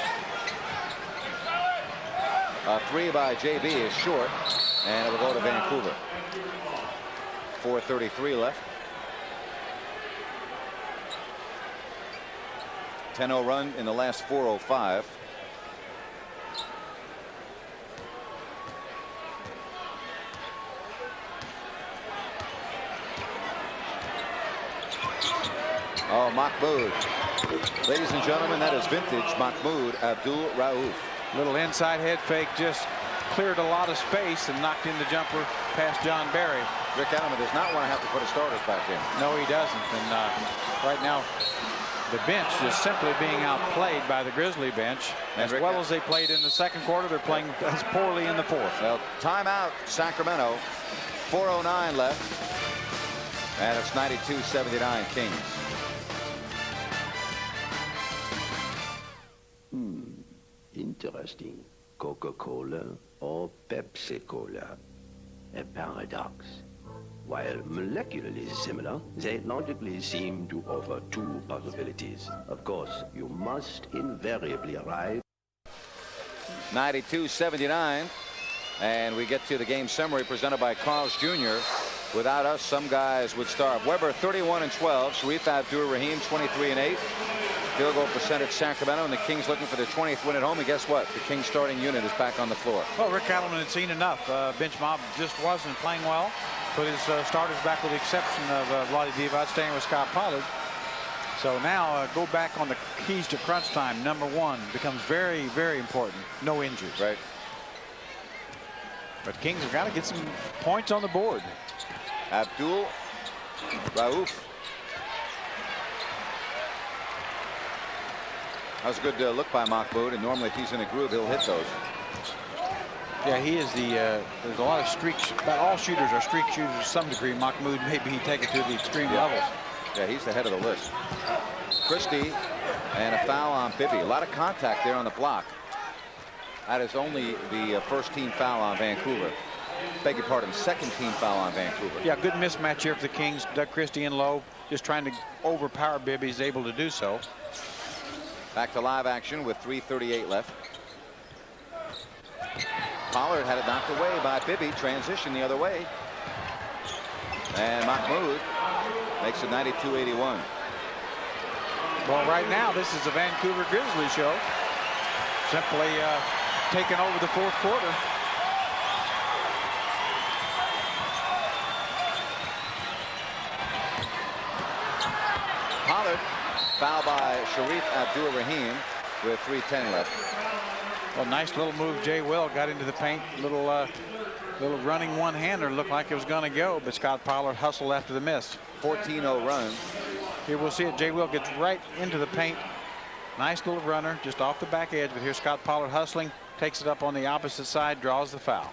A three by JB is short, and it will go to Vancouver. 4:33 left. 10-0 run in the last 4:05. Oh, Mahmoud. Ladies and gentlemen, that is vintage Mahmoud Abdul Rauf. Little inside head fake, just cleared a lot of space and knocked in the jumper past John Barry. Rick Adelman does not want to have to put his starters back in. No, he doesn't. And right now, the bench is simply being outplayed by the Grizzly bench. As well as they played in the second quarter, they're playing as poorly in the fourth. Well, timeout, Sacramento. 4:09 left. And it's 92-79 Kings. Interesting. Coca-Cola or Pepsi-Cola? A paradox. While molecularly similar, they logically seem to offer two possibilities. Of course, you must invariably arrive. 92-79. And we get to the game summary presented by Carl's Jr. Without us, some guys would starve. Weber 31-12. Sharif Abdur-Rahim 23-8. Field goal percentage Sacramento, and the Kings looking for their 20th win at home. And guess what? The Kings starting unit is back on the floor. Well, Rick Adelman had seen enough. Bench mob just wasn't playing well. Put his starters back with the exception of Vlade Divac, staying with Scott Pollard. So now go back on the keys to crunch time. Number one becomes very, very important. No injuries. Right. But Kings have got to get some points on the board. Abdul Rauf. That was a good look by Mahmoud, and normally if he's in a groove, he'll hit those. Yeah, he is the, there's a lot of streaks, about all shooters are streak shooters to some degree. Mahmoud, maybe he take it to the extreme levels. Yeah, he's the head of the list. Christie, and a foul on Bibby. A lot of contact there on the block. That is only the first team foul on Vancouver. Beg your pardon, second team foul on Vancouver. Yeah, good mismatch here for the Kings. Doug Christie in low, just trying to overpower Bibby. He's able to do so. Back to live action with 3:38 left. Pollard had it knocked away by Bibby. Transition the other way. And Mahmoud makes it 92-81. Well, right now, this is the Vancouver Grizzlies show. Simply taking over the fourth quarter. Pollard, foul by Sharif Abdur-Rahim with 3:10 left. Well, nice little move. Jay Will got into the paint. Little running one-hander. Looked like it was going to go, but Scott Pollard hustled after the miss. 14-0 run. Here we'll see it. Jay Will gets right into the paint. Nice little runner, just off the back edge. But here's Scott Pollard hustling, takes it up on the opposite side, draws the foul.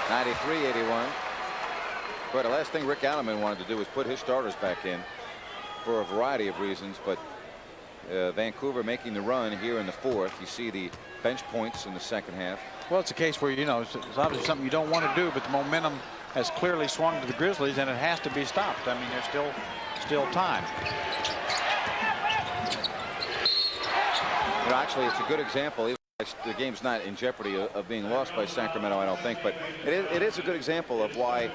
(93-81). But the last thing Rick Adelman wanted to do was put his starters back in for a variety of reasons. But Vancouver making the run here in the fourth. You see the bench points in the second half. Well, it's a case where, you know, it's obviously something you don't want to do, but the momentum has clearly swung to the Grizzlies, and it has to be stopped. I mean, there's still time. You know, actually, it's a good example. Even the game's not in jeopardy of being lost by Sacramento, I don't think, but it is a good example of why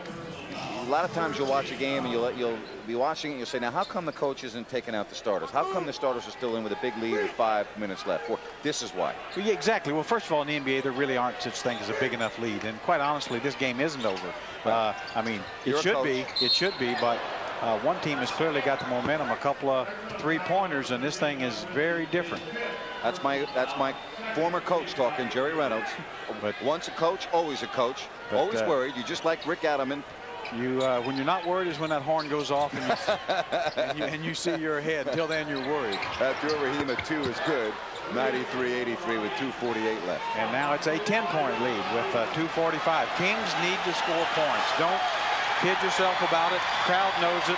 a lot of times you'll watch a game and you'll be watching it and you'll say, now how come the coach isn't taking out the starters? How come the starters are still in with a big lead with 5 minutes left? Well, this is why. Well, yeah, exactly. Well, first of all, in the NBA, there really aren't such things as a big enough lead, and quite honestly, this game isn't over. I mean, it should be, but one team has clearly got the momentum, a couple of three-pointers, and this thing is very different. That's my former coach talking, Jerry Reynolds. But once a coach, always a coach. Always worried. You just like Rick Adelman When you're not worried is when that horn goes off and you see your head. Till then, you're worried. Abdur-Rahim at 2 is good. 93-83 with 2:48 left. And now it's a 10-point lead with 2:45. Kings need to score points. Don't kid yourself about it. Crowd knows it.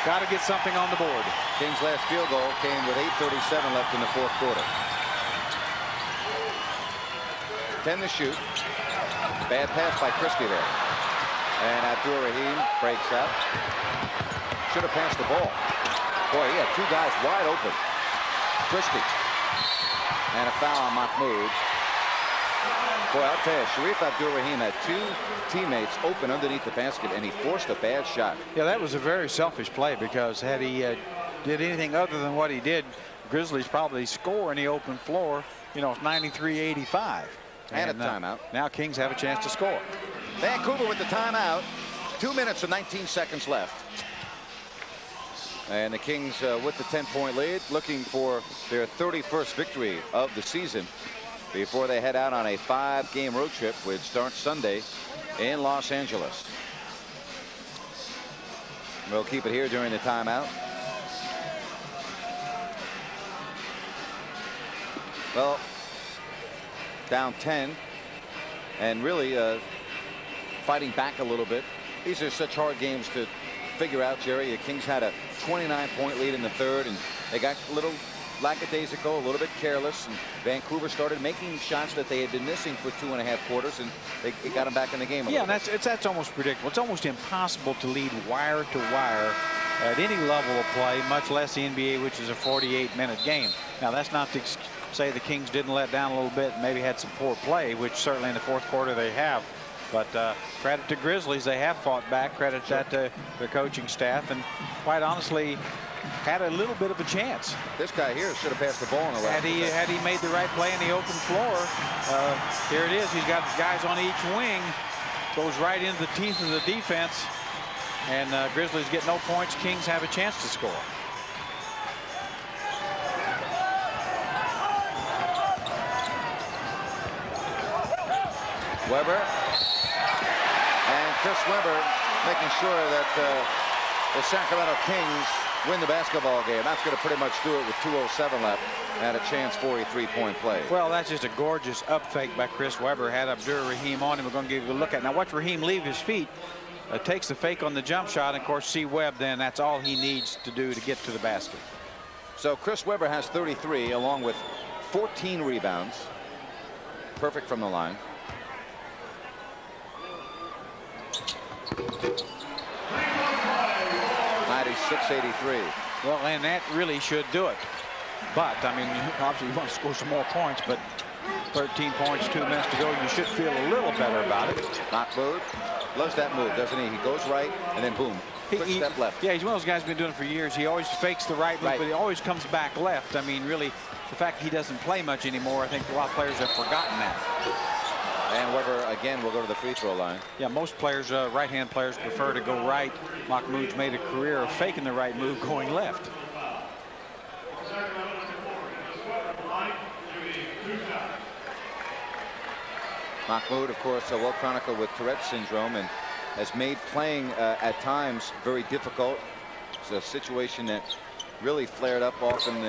Got to get something on the board. Kings' last field goal came with 8:37 left in the fourth quarter. 10 to shoot. Bad pass by Christie there. And Abdur-Rahim breaks out. Should have passed the ball. Boy, he had 2 guys wide open. Christie. And a foul on Mahmoud. Boy, I'll tell you, Sharif Abdur-Rahim had 2 teammates open underneath the basket, and he forced a bad shot. Yeah, that was a very selfish play, because had he did anything other than what he did, Grizzlies probably score in the open floor. You know, it's 93-85. And a timeout. Now Kings have a chance to score. Vancouver with the timeout. 2 minutes and 19 seconds left. And the Kings with the 10-point lead, looking for their 31st victory of the season before they head out on a 5-game road trip, which starts Sunday in Los Angeles. We'll keep it here during the timeout. Well, down 10 and really fighting back a little bit. These are such hard games to figure out, Jerry. The Kings had a 29-point lead in the third, and they got a little lackadaisical, a little bit careless, and Vancouver started making shots that they had been missing for 2.5 quarters, and they got them back in the game. Yeah, that's almost predictable. It's almost impossible to lead wire to wire at any level of play, much less the NBA, which is a 48-minute game. Now, that's not to say the Kings didn't let down a little bit and maybe had some poor play, which certainly in the fourth quarter they have. But credit to Grizzlies, they have fought back. Credit that to their coaching staff, and quite honestly, had a little bit of a chance. This guy here should have passed the ball on the left. Had he made the right play in the open floor, here it is. He's got guys on each wing, goes right into the teeth of the defense, and Grizzlies get no points. Kings have a chance to score. Weber. And Chris Weber making sure that the Sacramento Kings win the basketball game. That's going to pretty much do it with 2:07 left and a chance for a 3-point play. Well, that's just a gorgeous up fake by Chris Weber. Had Abdur-Rahim on him. We're going to give you a look at. Now watch Rahim leave his feet. Takes the fake on the jump shot. And of course, see Webb, then that's all he needs to do to get to the basket. So Chris Weber has 33 along with 14 rebounds. Perfect from the line. .96-83. Well, and that really should do it. But I mean, obviously you want to score some more points, but 13 points, 2 minutes to go, you should feel a little better about it. Mahmoud loves that move, doesn't he? He goes right and then boom, quick step left. Yeah, he's one of those guys who's been doing it for years. He always fakes the right move, but he always comes back left. I mean, really, the fact he doesn't play much anymore, I think a lot of players have forgotten that. And Weber again will go to the free throw line. Yeah, most players, right-hand players, prefer to go right. Mahmoud's made a career of faking the right move, going left. Mahmoud, of course, well chronicled with Tourette's syndrome and has made playing at times very difficult. It's a situation that really flared up often in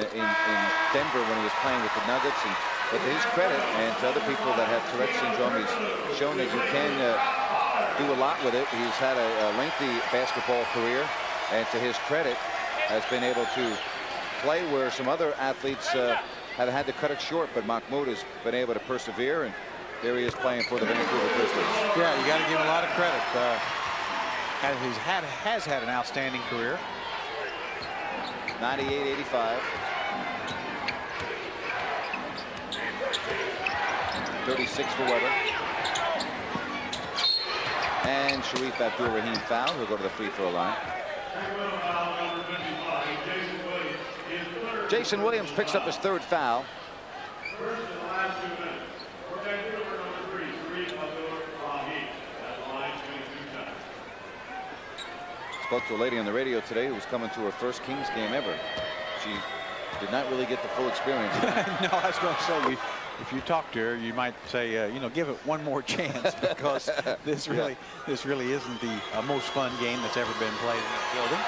Denver when he was playing with the Nuggets. And but to his credit and to other people that have Tourette's syndrome, he's shown that you can do a lot with it. He's had a lengthy basketball career, and to his credit, has been able to play where some other athletes have had to cut it short. But Mahmoud has been able to persevere, and there he is playing for the Vancouver Grizzlies. Yeah, you got to give him a lot of credit. Has had an outstanding career. 98-85. 36 for Weber. And Sharif Abdur-Rahim fouled. He'll go to the free throw line. Jason Williams picks up his third foul. Spoke to a lady on the radio today who was coming to her first Kings game ever. She did not really get the full experience. No, I was going to say, if you talk to her, you might say, you know, give it one more chance, because this really isn't the most fun game that's ever been played in the building.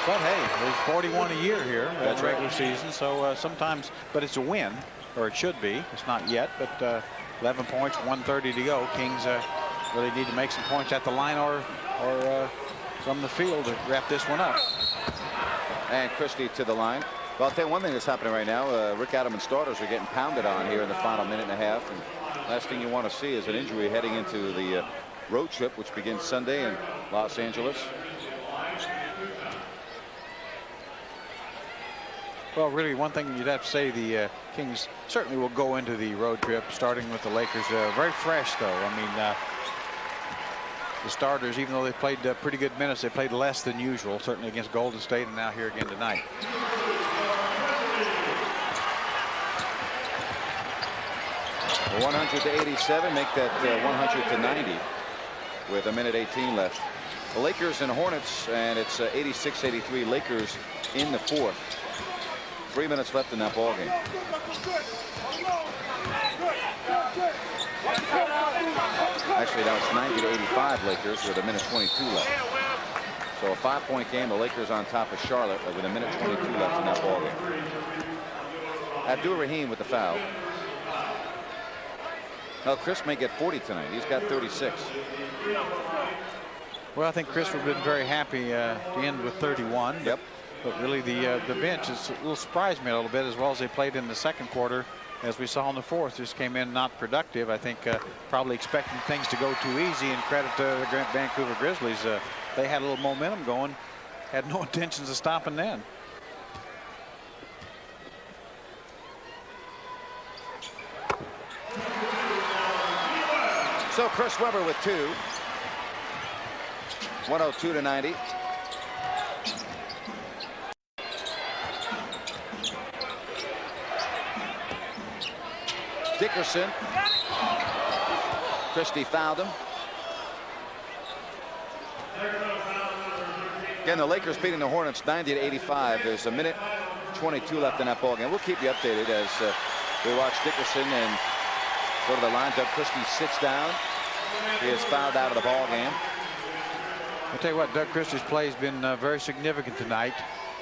But hey, there's 41 a year here in the regular season, so sometimes, but it's a win, or it should be. It's not yet, but 11 points, 1:30 to go. Kings really need to make some points at the line or from the field to wrap this one up. And Christie to the line. Well, I'll tell you one thing that's happening right now. Rick Adelman starters are getting pounded on here in the final minute and a half. And last thing you want to see is an injury heading into the road trip, which begins Sunday in Los Angeles. Well, really, one thing you'd have to say, the Kings certainly will go into the road trip, starting with the Lakers. Very fresh, though. I mean, the starters, even though they played pretty good minutes, they played less than usual, certainly against Golden State and now here again tonight. The 100 to 87, make that 100 to 90 with a minute 18 left. The Lakers and Hornets, and it's 86-83 Lakers in the fourth. 3 minutes left in that ball game. Actually, that was 90 to 85 Lakers with a minute 22 left. So a 5-point game. The Lakers on top of Charlotte with a minute 22 left in that ball game. Abdur-Rahim with the foul. Well, Chris may get 40 tonight. He's got 36. Well, I think Chris would have been very happy to end with 31. Yep. But really, the bench is a little surprised me a little bit, as well as they played in the second quarter. As we saw in the fourth, just came in not productive. I think probably expecting things to go too easy, and credit to the Vancouver Grizzlies. They had a little momentum going, had no intentions of stopping then. So Chris Webber with 2. 102 to 90. Dickerson. Christie fouled him. Again, the Lakers beating the Hornets 90 to 85. There's a minute 22 left in that ball game. We'll keep you updated as we watch Dickerson and go to the line. Doug Christie sits down. He is fouled out of the ball game. I'll tell you what, Doug Christie's play has been very significant tonight.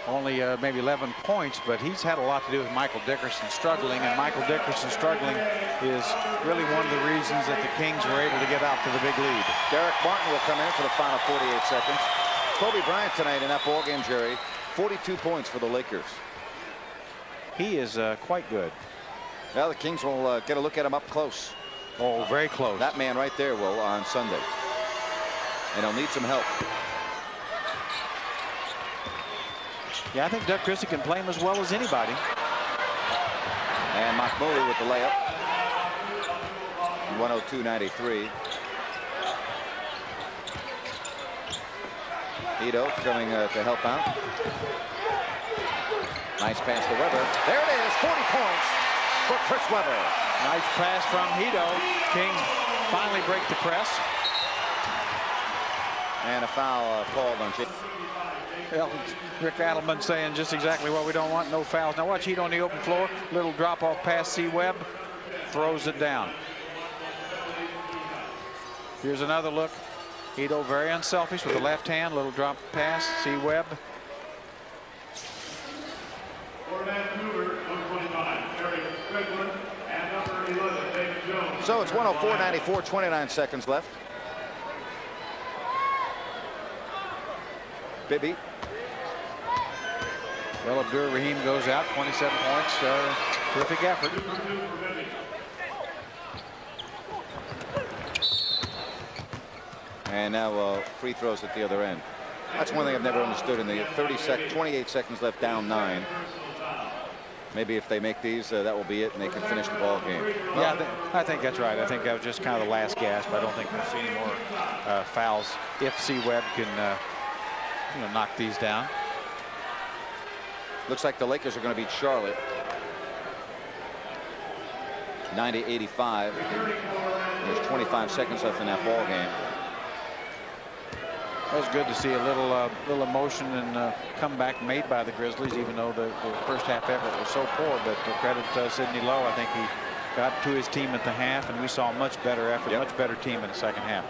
Only maybe 11 points, but he's had a lot to do with Michael Dickerson struggling, and Michael Dickerson struggling is really one of the reasons that the Kings were able to get out to the big lead. Derek Martin will come in for the final 48 seconds. Kobe Bryant tonight in that ball game, Jerry, 42 points for the Lakers. He is quite good. Now the Kings will get a look at him up close. Oh, very close. That man right there will on Sunday. And he'll need some help. Yeah, I think Doug Christie can play him as well as anybody. And Mahmoud with the layup. 102-93. Ito coming to help out. Nice pass to Webber. There it is, 40 points for Chris Webber. Nice pass from Ito. Kings finally break the press. And a foul called on Jake. Well, Rick Adelman saying just exactly what we don't want, no fouls. Now watch Ito on the open floor. Little drop-off pass, C. Webb throws it down. Here's another look. Ito very unselfish with the left hand. Little drop pass, C. Webb. So it's 104-94, 29 seconds left. Bibby. Well, Abdur-Rahim goes out, 27 points. Terrific effort. And now free throws at the other end. That's one thing I've never understood. In the 28 seconds left, down 9. Maybe if they make these, that will be it, and they can finish the ball game. Yeah, I think that's right. I think that was just kind of the last gasp. I don't think we'll see any more fouls if C. Webb can knock these down. Looks like the Lakers are going to beat Charlotte 90-85. There's 25 seconds left in that ball game. It was good to see a little emotion and comeback made by the Grizzlies, even though the first half effort was so poor. But credit Sidney Lowe. I think he got to his team at the half, and we saw a much better effort, much better team in the second half.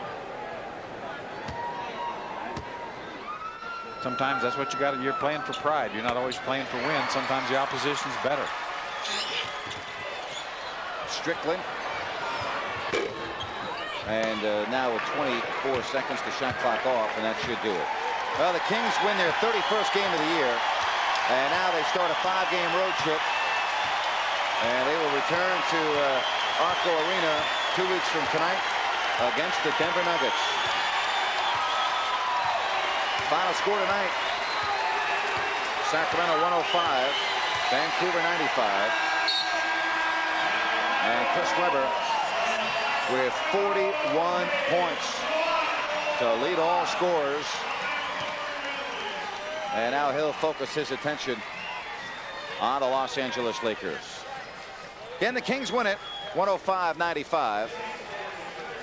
Sometimes that's what you got. You're playing for pride. You're not always playing for win. Sometimes the opposition's better. Strickland. And now with 24 seconds, the shot clock off, and that should do it. Well, the Kings win their 31st game of the year, and now they start a 5-game road trip, and they will return to Arco Arena 2 weeks from tonight against the Denver Nuggets. Final score tonight: Sacramento 105, Vancouver 95, and Chris Webber with 41 points to lead all scorers. And now he'll focus his attention on the Los Angeles Lakers. Again, the Kings win it 105-95.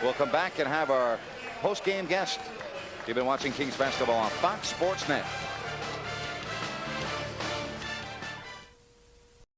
We'll come back and have our post-game guest. You've been watching Kings basketball on Fox Sports Net.